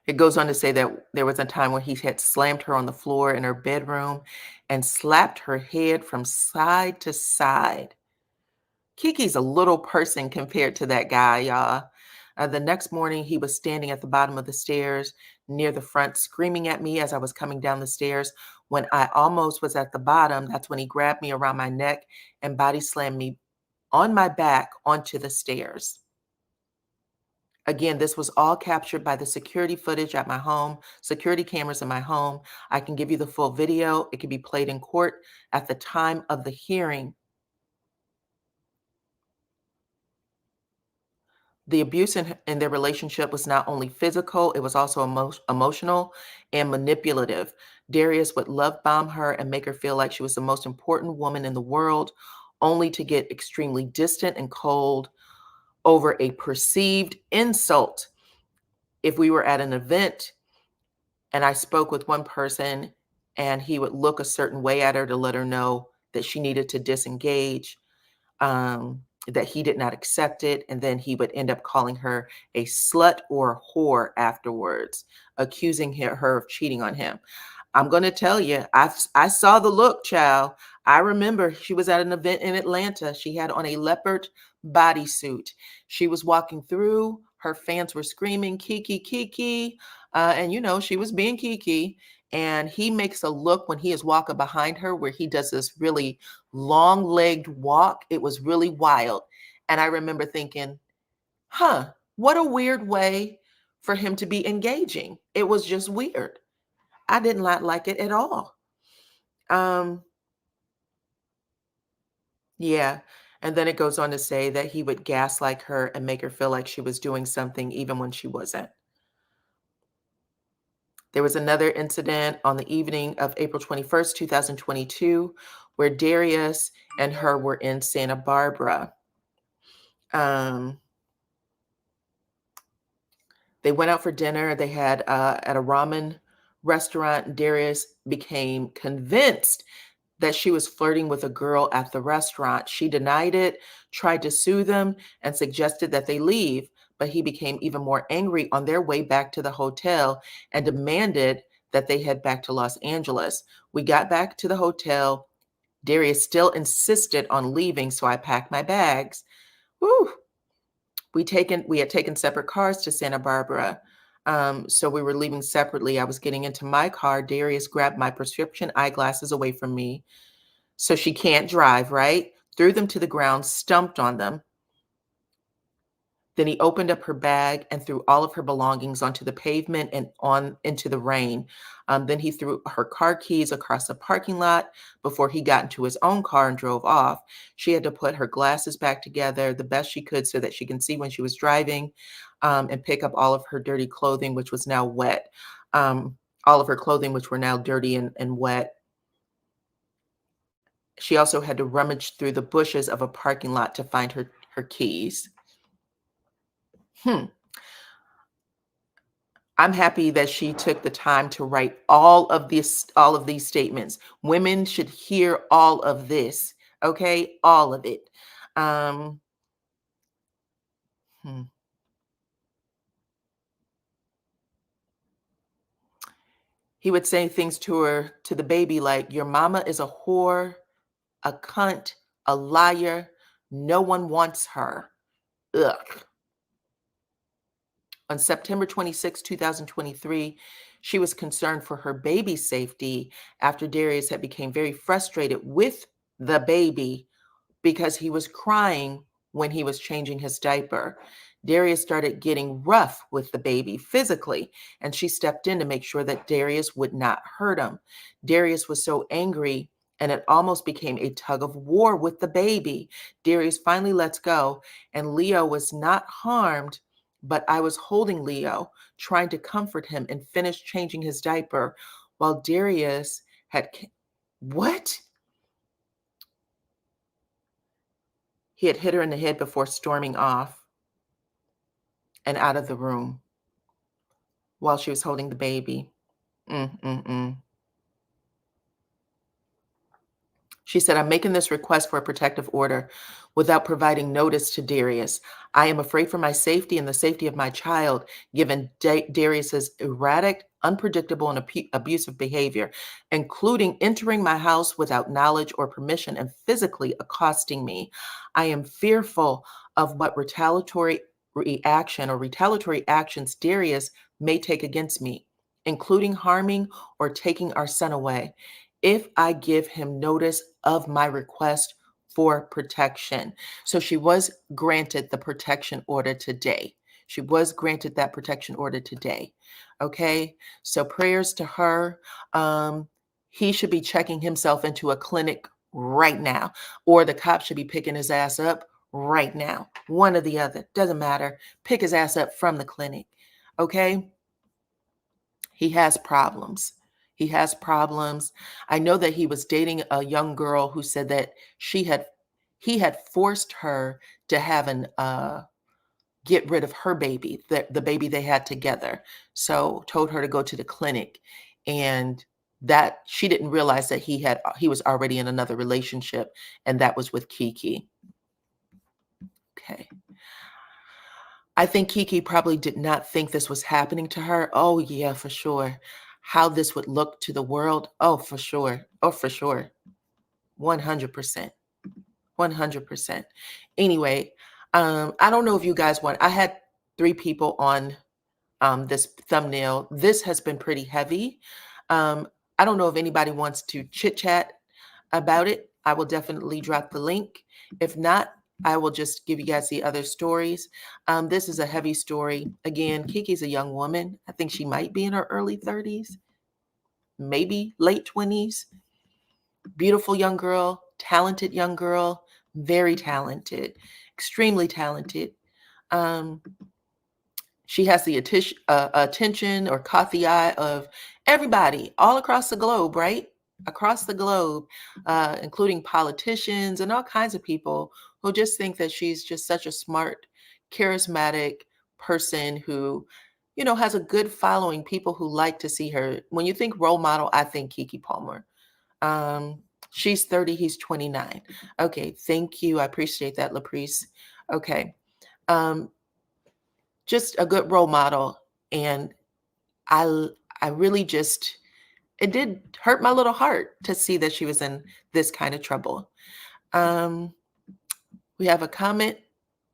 It goes on to say that there was a time when he had slammed her on the floor in her bedroom and slapped her head from side to side. Keke's a little person compared to that guy, y'all. The next morning, he was standing at the bottom of the stairs near the front, screaming at me as I was coming down the stairs. When I almost was at the bottom, that's when he grabbed me around my neck and body slammed me on my back onto the stairs. Again, this was all captured by the security footage at my home, security cameras in my home. I can give you the full video. It can be played in court at the time of the hearing. The abuse in their relationship was not only physical, it was also emotional and manipulative. Darius would love bomb her and make her feel like she was the most important woman in the world, only to get extremely distant and cold over a perceived insult. If we were at an event and I spoke with one person and he would look a certain way at her to let her know that she needed to disengage, that he did not accept it. And then he would end up calling her a slut or a whore afterwards, accusing her of cheating on him. I'm going to tell you, I saw the look, child. I remember she was at an event in Atlanta. She had on a leopard bodysuit. She was walking through. Her fans were screaming, Keke, Keke. And, you know, she was being Keke. And he makes a look when he is walking behind her where he does this really long-legged walk. It was really wild. And I remember thinking, what a weird way for him to be engaging. It was just weird. I did not like it at all. Yeah. And then it goes on to say that he would gaslight her and make her feel like she was doing something even when she wasn't. There was another incident on the evening of April 21st, 2022, where Darius and her were in Santa Barbara. They went out for dinner. They had at a ramen restaurant. Darius became convinced that she was flirting with a girl at the restaurant. She denied it, tried to sue them, and suggested that they leave, but he became even more angry on their way back to the hotel and demanded that they head back to Los Angeles. We got back to the hotel. Darius still insisted on leaving, so I packed my bags. Whew. We had taken separate cars to Santa Barbara. So we were leaving separately. I was getting into my car. Darius grabbed my prescription eyeglasses away from me, so she can't drive, right? Threw them to the ground, stumped on them. Then he opened up her bag and threw all of her belongings onto the pavement and on into the rain. Then he threw her car keys across the parking lot before he got into his own car and drove off. She had to put her glasses back together the best she could so that she can see when she was driving, and pick up all of her dirty clothing, which was now wet. All of her clothing, which were now dirty and wet. She also had to rummage through the bushes of a parking lot to find her keys. I'm happy that she took the time to write all of these statements. Women should hear all of this, okay? All of it. He would say things to the baby like, "Your mama is a whore, a cunt, a liar. No one wants her. Ugh." On September 26, 2023, she was concerned for her baby's safety after Darius had become very frustrated with the baby because he was crying when he was changing his diaper. Darius started getting rough with the baby physically, and she stepped in to make sure that Darius would not hurt him. Darius was so angry, and it almost became a tug of war with the baby. Darius finally lets go, and Leo was not harmed, but I was holding Leo, trying to comfort him and finish changing his diaper while Darius had... What? He had hit her in the head before storming off and out of the room while she was holding the baby. She said, "I'm making this request for a protective order without providing notice to Darius. I am afraid for my safety and the safety of my child, given Darius's erratic, unpredictable, and abusive behavior, including entering my house without knowledge or permission and physically accosting me. I am fearful of what retaliatory reaction or retaliatory actions Darius may take against me, including harming or taking our son away, if I give him notice of my request for protection." So she was granted the protection order today. She was granted that protection order today. Okay. So prayers to her. He should be checking himself into a clinic right now, or the cop should be picking his ass up right now. One or the other. Doesn't matter. Pick his ass up from the clinic. Okay. He has problems. He has problems. I know that he was dating a young girl who said that he had forced her to have get rid of her baby, the baby they had together. So told her to go to the clinic, and that she didn't realize that he was already in another relationship, and that was with Keke. Okay. I think Keke probably did not think this was happening to her. Oh, yeah, for sure. How this would look to the world. Oh, for sure. Oh, for sure. 100%. 100%. Anyway, I don't know if you guys want, I had 3 people on this thumbnail. This has been pretty heavy. I don't know if anybody wants to chit chat about it. I will definitely drop the link. If not, I will just give you guys the other stories. This is a heavy story. Again, Keke's a young woman. I think she might be in her early 30s, maybe late 20s. Beautiful young girl, talented young girl, very talented, extremely talented. She has the attention or caught the eye of everybody all across the globe, right? Across the globe, including politicians and all kinds of people who just think that she's just such a smart, charismatic person who, has a good following, people who like to see her. When you think role model, I think Keke Palmer. She's 30, he's 29. Okay, thank you. I appreciate that, LaPrice. Okay. Just a good role model. And I I really just, it did hurt my little heart to see that she was in this kind of trouble. Um, we have a comment.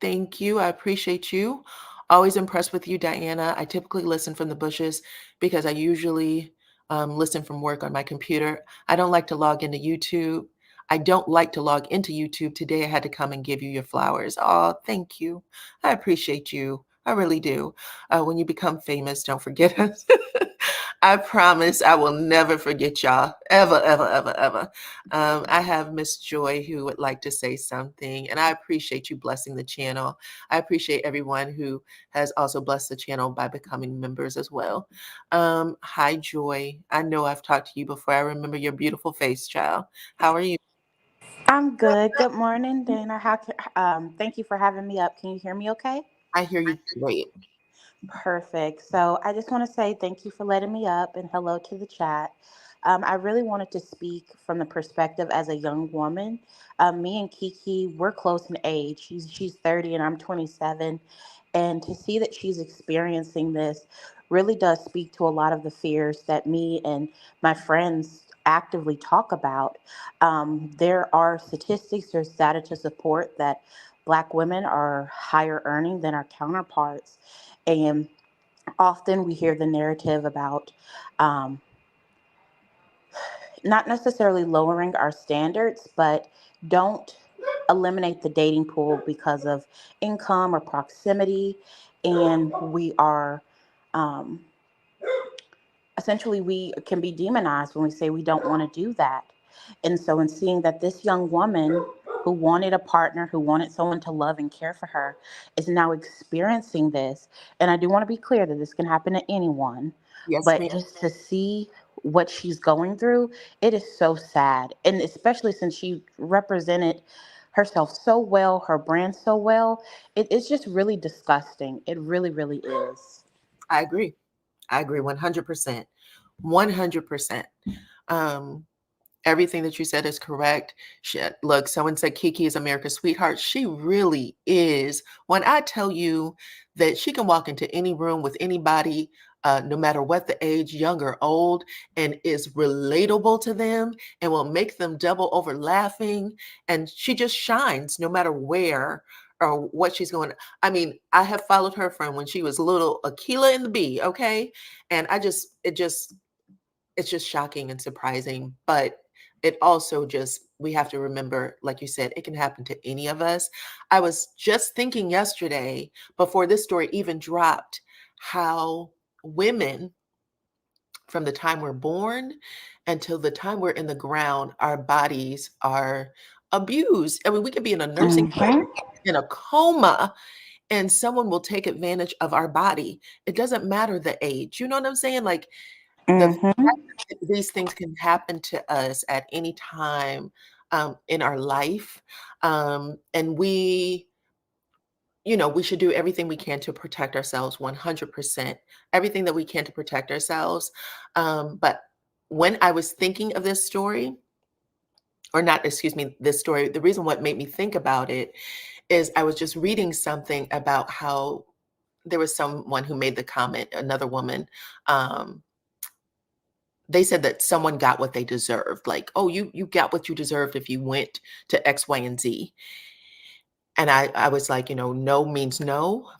Thank you. I appreciate you. Always impressed with you, Diana. I typically listen from the bushes because I usually listen from work on my computer. I don't like to log into YouTube. I don't like to log into YouTube. Today I had to come and give you your flowers. Oh, thank you. I appreciate you. I really do. When you become famous, don't forget us. I promise I will never forget y'all. Ever, ever, ever, ever. I have Miss Joy who would like to say something, and I appreciate you blessing the channel. I appreciate everyone who has also blessed the channel by becoming members as well. Hi, Joy. I know I've talked to you before. I remember your beautiful face, child. How are you? I'm good. Good morning, Dana. Thank you for having me up. Can you hear me okay? I hear you great. Perfect. So I just want to say thank you for letting me up and hello to the chat. I really wanted to speak from the perspective as a young woman. Me and Kiki, we're close in age. She's 30 and I'm 27. And to see that she's experiencing this really does speak to a lot of the fears that me and my friends actively talk about. There are statistics, there's data to support that Black women are higher earning than our counterparts. And often we hear the narrative about um, not necessarily lowering our standards, but don't eliminate the dating pool because of income or proximity. And we are um, essentially, we can be demonized when we say we don't want to do that. And so, in seeing that this young woman who wanted a partner, who wanted someone to love and care for her, is now experiencing this, and I do want to be clear that this can happen to anyone, Yes, but ma'am. just to see what she's going through, it is so sad. And especially since she represented herself so well, her brand so well, it's just really disgusting. It really, really is. I agree. I agree 100%. 100%. Um, Everything that you said is correct. Look, someone said Kiki is America's sweetheart. She really is. When I tell you that she can walk into any room with anybody, no matter what the age, young or old, and is relatable to them and will make them double over laughing. And she just shines no matter where or what she's going. I mean, I have followed her from when she was little Aquila and the Bee, okay? And it's just shocking and surprising, but it also just, we have to remember, like you said, it can happen to any of us. I was just thinking yesterday, before this story even dropped, how women, from the time we're born until the time we're in the ground, our bodies are abused. I mean, we could be in a nursing home, Hmm. in a coma, and someone will take advantage of our body. It doesn't matter the age. You know what I'm saying? Like, the fact Hmm. that these things can happen to us at any time in our life, and we should do everything we can to protect ourselves 100%, everything that we can to protect ourselves. But when I was thinking of this story, or not, excuse me, this story, the reason what made me think about it is I was just reading something about how there was someone who made the comment, another woman, um, they said that someone got what they deserved. Like, oh, you got what you deserved if you went to X, Y, and Z. And I was like, no means no,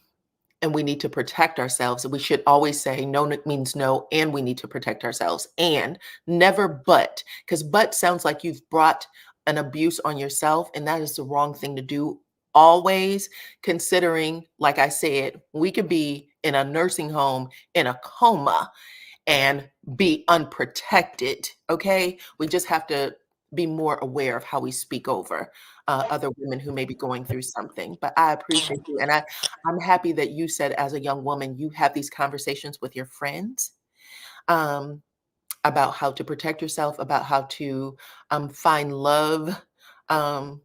and we need to protect ourselves. We should always say no means no, and we need to protect ourselves, and never but, because but sounds like you've brought an abuse on yourself, and that is the wrong thing to do. Always considering, like I said, we could be in a nursing home in a coma and be unprotected. Okay. We just have to be more aware of how we speak over other women who may be going through something. But I appreciate you. And I'm happy that you said, as a young woman, you have these conversations with your friends um, about how to protect yourself, about how to find love. Um,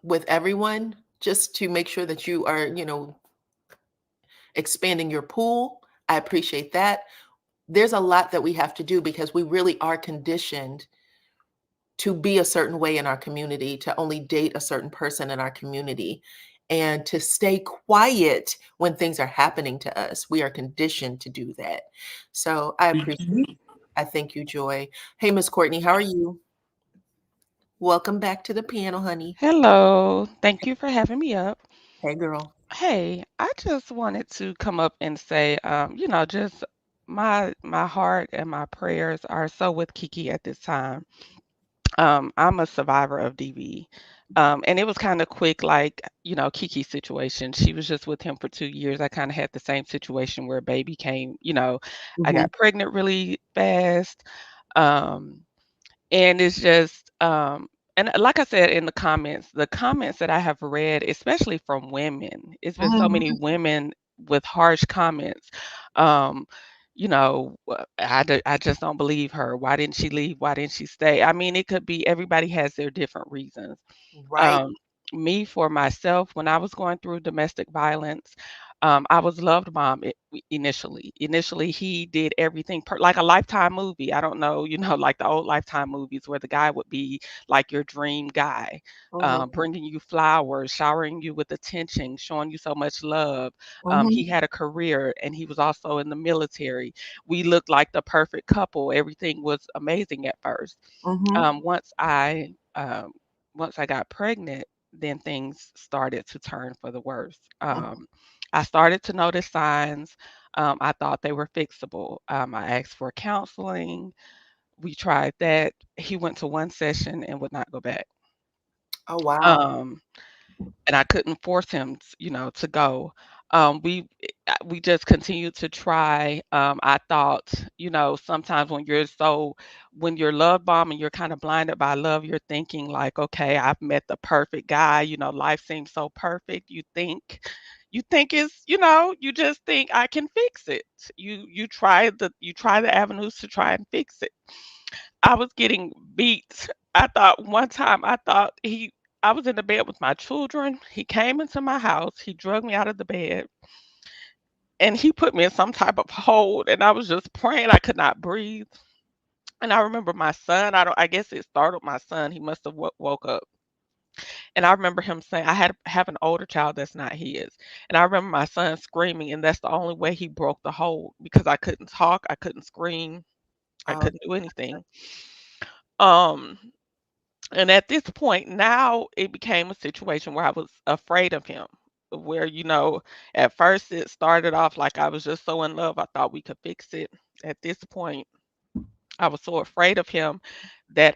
with everyone, just to make sure that you are, expanding your pool. I appreciate that. there's a lot that we have to do because we really are conditioned to be a certain way in our community, to only date a certain person in our community, and to stay quiet when things are happening to us. We are conditioned to do that. So I appreciate Mhm. I thank you, Joy. Hey, Miss Courtney, how are you? Welcome back to the piano, honey. Hello. Thank you for having me up. Hey, girl. Hey, I just wanted to come up and say, just my heart and my prayers are so with Kiki at this time. I'm a survivor of DV. And it was kind of quick, like, Kiki's situation. She was just with him for 2 years. I kind of had the same situation where a baby came, I Mhm, got pregnant really fast. Um, And it's just, and like I said in the comments that I have read, especially from women, it's been so many Mhm. women with harsh comments. Um, I just don't believe her. Why didn't she leave? Why didn't she stay? I mean, it could be everybody has their different reasons. right. Um, Me, for myself, when I was going through domestic violence, I was loved bomb initially. Initially, he did everything like a Lifetime movie. I don't know, like the old Lifetime movies where the guy would be like your dream guy, Mhm, bringing you flowers, showering you with attention, showing you so much love. He mhm, had a career and he was also in the military. We looked like the perfect couple. Everything was amazing at first. mhm, Um, once I um, once I got pregnant, then things started to turn for the worse. I started to notice signs. I thought they were fixable. I asked for counseling. We tried that. He went to one session and would not go back. oh, wow. Um, and I couldn't force him, to go. We just continued to try. I thought, sometimes when you're love bomb and you're kind of blinded by love, you're thinking like, okay, I've met the perfect guy. Life seems so perfect. You think you just think I can fix it. You try the avenues to try and fix it. I was getting beat. I was in the bed with my children. He came into my house. He drugged me out of the bed and he put me in some type of hold. And I was just praying. I could not breathe. And I remember my son. I guess it startled my son. He must have woke up. And I remember him saying, have an older child that's not his. And I remember my son screaming. And that's the only way he broke the hold because I couldn't talk. I couldn't scream. I Oh, couldn't do anything. Um, And at this point, now it became a situation where I was afraid of him. Where, at first it started off like I was just so in love, I thought we could fix it. At this point, I was so afraid of him that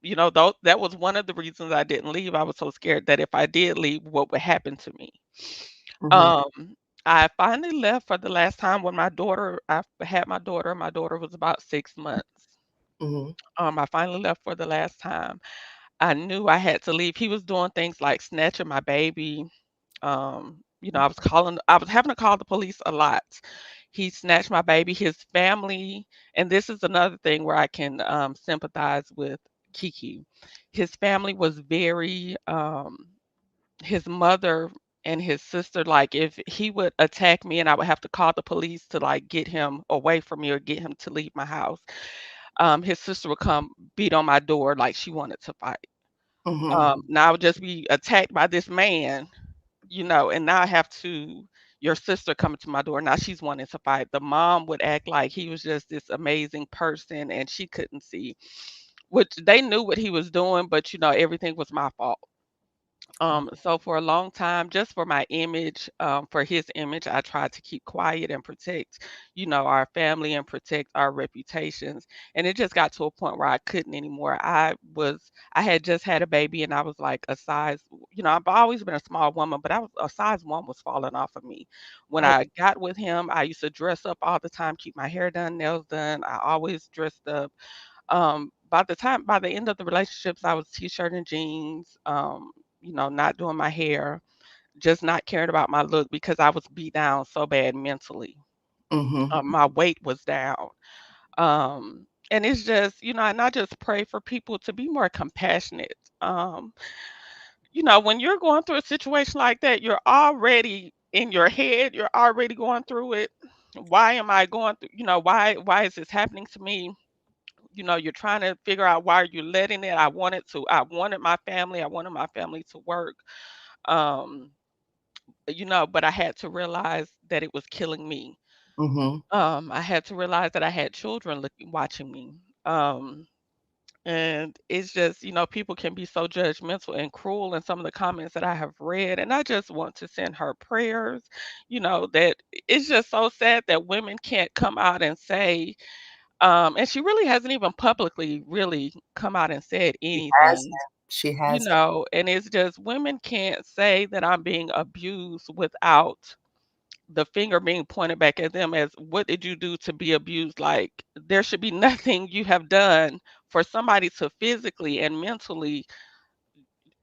though that was one of the reasons I didn't leave. I was so scared that if I did leave, what would happen to me. mhm, Um, I finally left for the last time when I had my daughter. My daughter was about 6 months. mhm, I finally left for the last time. I knew I had to leave. He was doing things like snatching my baby. I was having to call the police a lot. He snatched my baby, his family, and this is another thing where I can sympathize with Kiki. His family was his mother and his sister, like if he would attack me and I would have to call the police to like get him away from me or get him to leave my house. His sister would come beat on my door like she wanted to fight. mhm, Now I would just be attacked by this man, and now I have your sister coming to my door. Now she's wanting to fight. The mom would act like he was just this amazing person and she couldn't see, which they knew what he was doing, but everything was my fault. So for a long time, just for my image, for his image, I tried to keep quiet and protect, our family and protect our reputations. And it just got to a point where I couldn't anymore. I had just had a baby and I was like a size, I've always been a small woman, but I was a size one was falling off of me. When oh, I got with him, I used to dress up all the time, keep my hair done, nails done. I always dressed up. By the end of the relationships, I was t-shirt and jeans, not doing my hair, just not caring about my look because I was beat down so bad mentally. mhm, My weight was down. And it's just, and I just pray for people to be more compassionate. When you're going through a situation like that, you're already in your head, you're already going through it. why am I going through, why is this happening to me? You're trying to figure out why you're letting it. I wanted my family. I wanted my family to work. Um, but I had to realize that it was killing me. Mm-hmm. I had to realize that I had children watching me. Um, and it's just, people can be so judgmental and cruel in some of the comments that I have read. And I just want to send her prayers, that it's just so sad that women can't come out and say, and she really hasn't even publicly really come out and said She hasn't. anything, She hasn't. and it's just women can't say that I'm being abused without the finger being pointed back at them as, what did you do to be abused? Like, there should be nothing you have done for somebody to physically and mentally,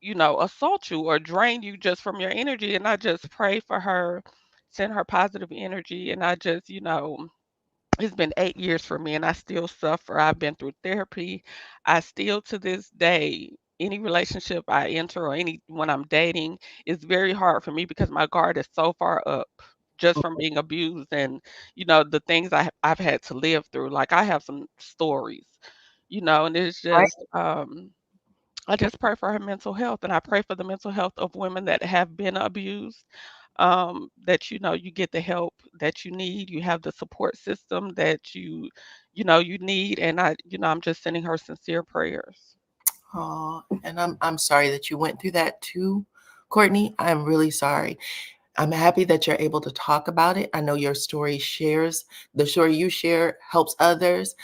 assault you or drain you just from your energy. And I just pray for her, send her positive energy. And I just, it's been 8 years for me and I still suffer. I've been through therapy. I still, to this day, any relationship I enter or when I'm dating, it's very hard for me because my guard is so far up just from being abused and, the things I've had to live through. Like, I have some stories, and it's Right. just, I just pray for her mental health and I pray for the mental health of women that have been abused, that you get the help that you need, you have the support system that you need, and I'm just sending her sincere prayers. Oh, and I'm sorry that you went through that too, Courtney. I'm really sorry. I'm happy that you're able to talk about it. I know your story shares, the story you share helps others,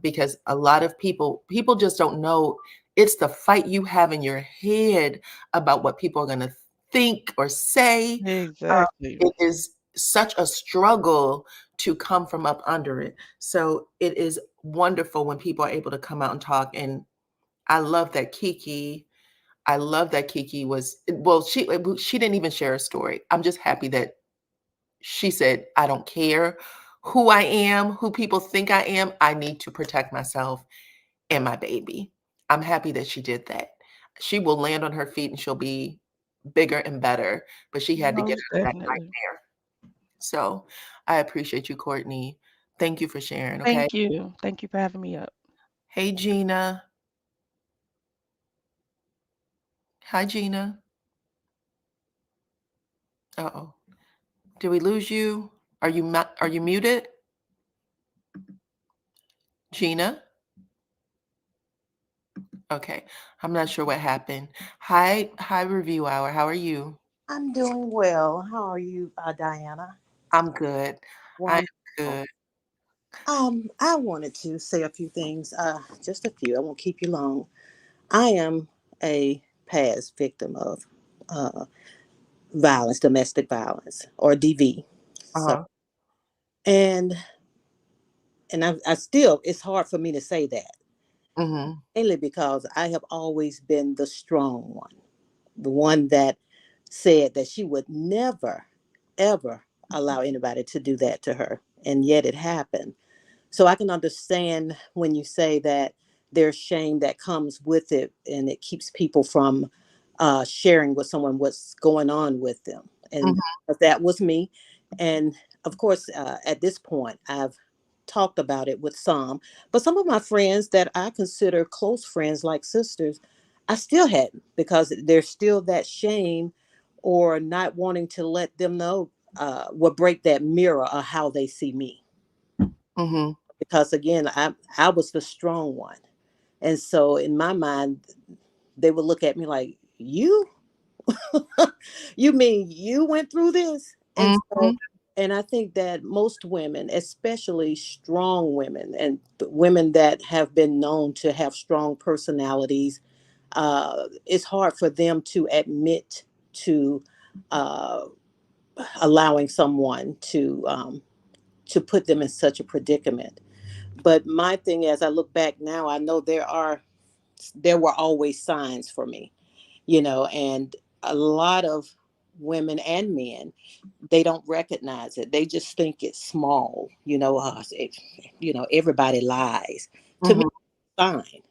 because a lot of people just don't know. It's the fight you have in your head about what people are going to think or say. Um, Exactly. it is such a struggle to come from up under it. So it is wonderful when people are able to come out and talk. And I love that Keke was, well, she didn't even share a story. I'm just happy that she said, I don't care who I am, who people think I am. I need to protect myself and my baby. I'm happy that she did that. She will land on her feet and she'll be bigger and better, but she had to get Most out of that definitely. nightmare. So I appreciate you, Courtney. Thank you for sharing. Okay. Thank you. Thank you for having me up. Hey, Gina. Hi, Gina. Uh-oh. Did we lose you? Are you muted? Gina? Okay. I'm not sure what happened. Hi, Review Hour. How are you? I'm doing well. How are you, Diana? I'm good. I am Wonderful. good. I wanted to say a few things. Just a few. I won't keep you long. I am a past victim of uh, violence, domestic violence, or DV. So, Uh-huh. and I still, it's hard for me to say that, Mhm. mainly because I have always been the strong one, the one that said that she would never, ever allow anybody to do that to her, and yet it happened. So I can understand when you say that there's shame that comes with it, and it keeps people from sharing with someone what's going on with them. And Mhm. that was me. And of course, at this point, I've talked about it with some, but some of my friends that I consider close friends, like sisters, I still hadn't, because there's still that shame or not wanting to let them know what break that mirror of how they see me, Mhm. because again, I was the strong one, and so in my mind they would look at me like, you you mean you went through this? And so, Mhm. and I think that most women, especially strong women and women that have been known to have strong personalities, it's hard for them to admit to uh, allowing someone to put them in such a predicament. But my thing, as I look back now, I know there were always signs for me, and a lot of women and men, they don't recognize it. They just think it's small, everybody lies. To me, Mhm. fine.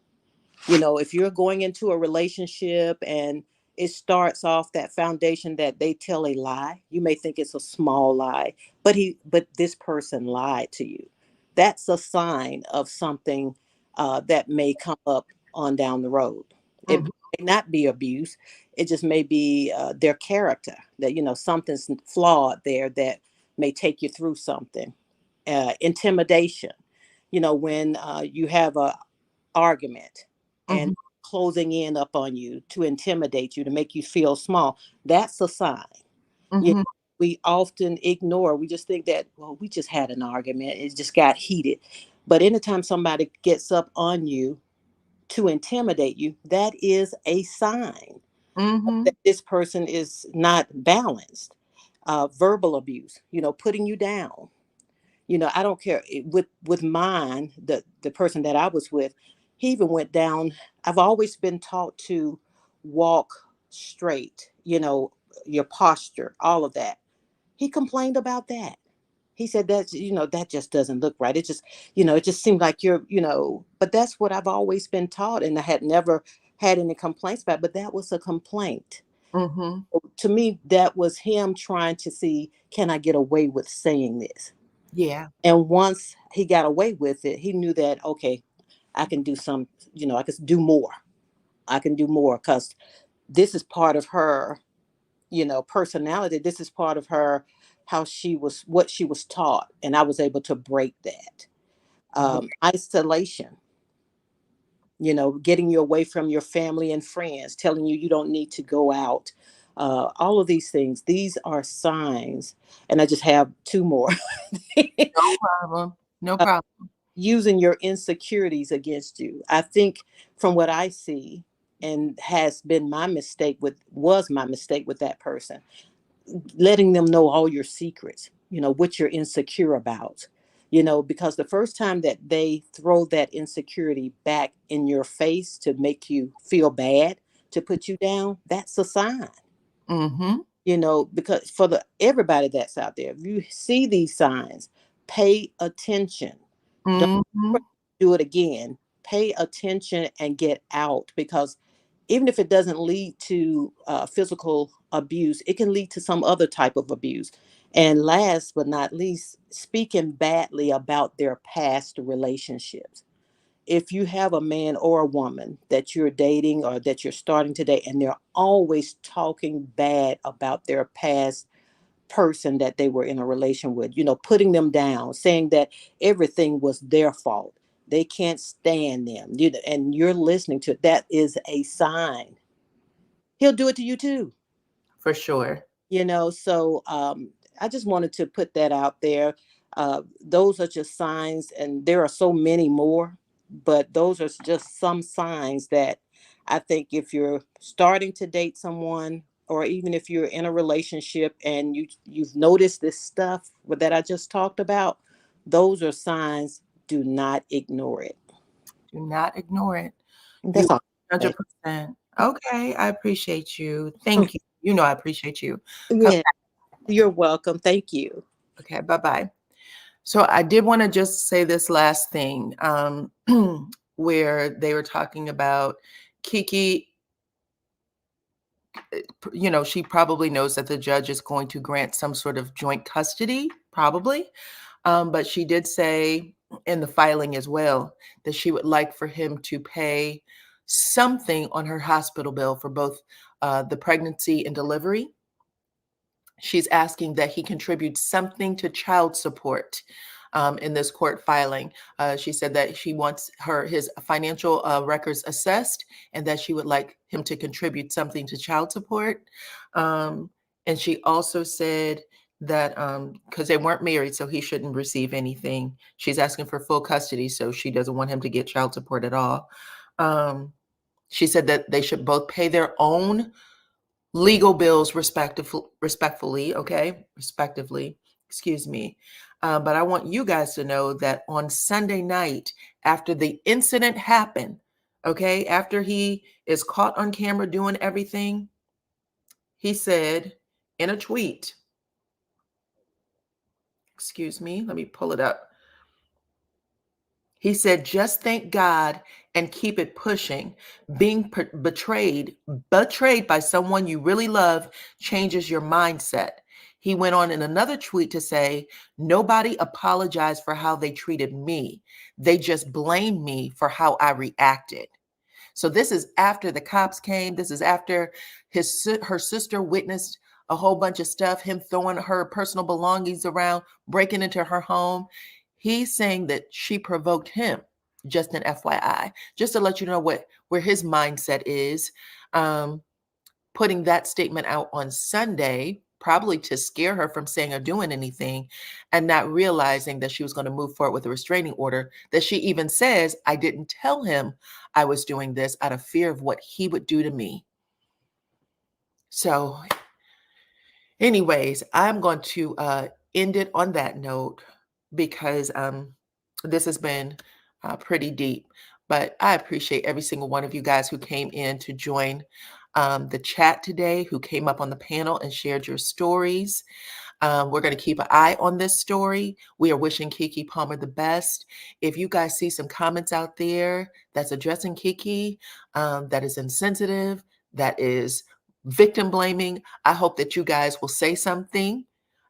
If you're going into a relationship and it starts off that foundation that they tell a lie. You may think it's a small lie, but this person lied to you. That's a sign of something that may come up on down the road. It Mhm. may not be abuse. It just may be their character, that something's flawed there that may take you through something. Intimidation, when you have a argument and Mhm. closing in up on you to intimidate you, to make you feel small, that's a sign. you Mhm. know, we often ignore. We just think that, well, we just had an argument, it just got heated. But anytime somebody gets up on you to intimidate you, that is a sign that Mhm. this person is not balanced. Verbal abuse, putting you down. I don't care. With mine, the person that I was with, he even went down. I've always been taught to walk straight, your posture, all of that. He complained about that. He said that, that just doesn't look right. It just seemed like but that's what I've always been taught, and I had never had any complaints about it, but that was a complaint. Mhm. To me, that was him trying to see, can I get away with saying this? Yeah. And once he got away with it, he knew that, okay, I can do some, I can do more. I can do more because this is part of her, personality. This is part of her, what she was taught. And I was able to break that. Isolation, getting you away from your family and friends, telling you don't need to go out. All of these things, these are signs. And I just have two more. No problem. No problem. Using your insecurities against you. I think from what I see, and was my mistake with that person, letting them know all your secrets, what you're insecure about. Because the first time that they throw that insecurity back in your face to make you feel bad, to put you down, that's a sign. Mhm. Because for the everybody that's out there, if you see these signs, pay attention. Don't Mhm. do it again. Pay attention and get out, because even if it doesn't lead to physical abuse, it can lead to some other type of abuse. And last but not least, speaking badly about their past relationships. If you have a man or a woman that you're dating or that you're starting to date, and they're always talking bad about their past person that they were in a relation with, putting them down, saying that everything was their fault, they can't stand them, and you're listening to it, that is a sign. He'll do it to you too. For sure. So I just wanted to put that out there. Those are just signs, and there are so many more, but those are just some signs that I think if you're starting to date someone, or even if you're in a relationship and you've noticed this stuff that I just talked about, those are signs. Do not ignore it. Do not ignore it. You That's all I say. 100%. Okay, I appreciate you. Thank you. You know I appreciate you. Come Yeah, you're welcome. Thank you. Okay, bye-bye. So I did want to just say this last thing, where they were talking about Keke. She probably knows that the judge is going to grant some sort of joint custody, probably. But she did say in the filing as well that she would like for him to pay something on her hospital bill for both the pregnancy and delivery. She's asking that he contribute something to child support in this court filing. She said that she wants his financial records assessed, and that she would like him to contribute something to child support. Um, and she also said that because they weren't married, so he shouldn't receive anything. She's asking for full custody, so she doesn't want him to get child support at all. Um, she said that they should both pay their own legal bills respectfully, okay? Respectively, excuse me. But I want you guys to know that on Sunday night, after the incident happened, okay, after he is caught on camera doing everything, he said in a tweet, excuse me, let me pull it up. He said, just thank God and keep it pushing. Being betrayed by someone you really love changes your mindset. He went on in another tweet to say, nobody apologized for how they treated me. They just blamed me for how I reacted. So this is after the cops came. This is after her sister witnessed a whole bunch of stuff, him throwing her personal belongings around, breaking into her home. He's saying that she provoked him, just an FYI, just to let you know where his mindset is. Putting that statement out on Sunday, probably to scare her from saying or doing anything, and not realizing that she was going to move forward with a restraining order, that she even says, I didn't tell him I was doing this out of fear of what he would do to me. So anyways, I'm going to end it on that note because this has been pretty deep. But I appreciate every single one of you guys who came in to join the chat today, who came up on the panel and shared your stories. We're going to keep an eye on this story. We are wishing Keke Palmer the best. If you guys see some comments out there that's addressing Keke, that is insensitive, that is victim blaming, I hope that you guys will say something.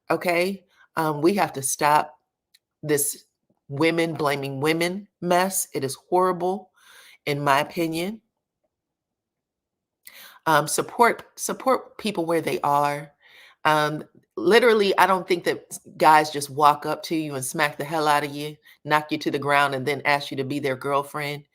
Okay. We have to stop this women blaming women mess. It is horrible, in my opinion. Support people where they are. Literally, I don't think that guys just walk up to you and smack the hell out of you, knock you to the ground, and then ask you to be their girlfriend.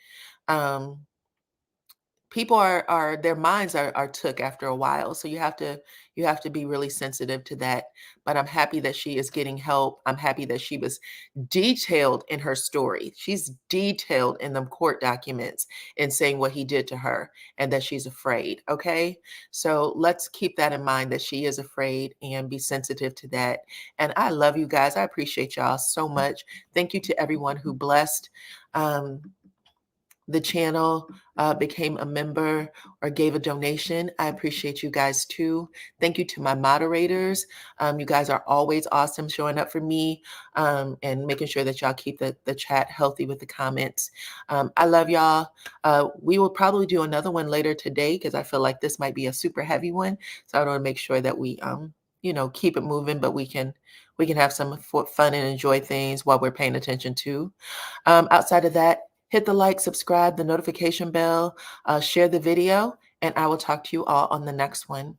People are their minds are took after a while, so you have to be really sensitive to that. But I'm happy that she is getting help. I'm happy that she was detailed in her story. She's detailed in the court documents in saying what he did to her and that she's afraid. Okay, so let's keep that in mind, that she is afraid, and be sensitive to that. And I love you guys. I appreciate y'all so much. Thank you to everyone who blessed the channel, became a member, or gave a donation. I appreciate you guys too. Thank you to my moderators. You guys are always awesome, showing up for me, and making sure that y'all keep the chat healthy with the comments. I love y'all. We will probably do another one later today because I feel like this might be a super heavy one. So I want to make sure that we, keep it moving, but we can have some fun and enjoy things while we're paying attention to. Outside of that, hit the like, subscribe, the notification bell, share the video, and I will talk to you all on the next one.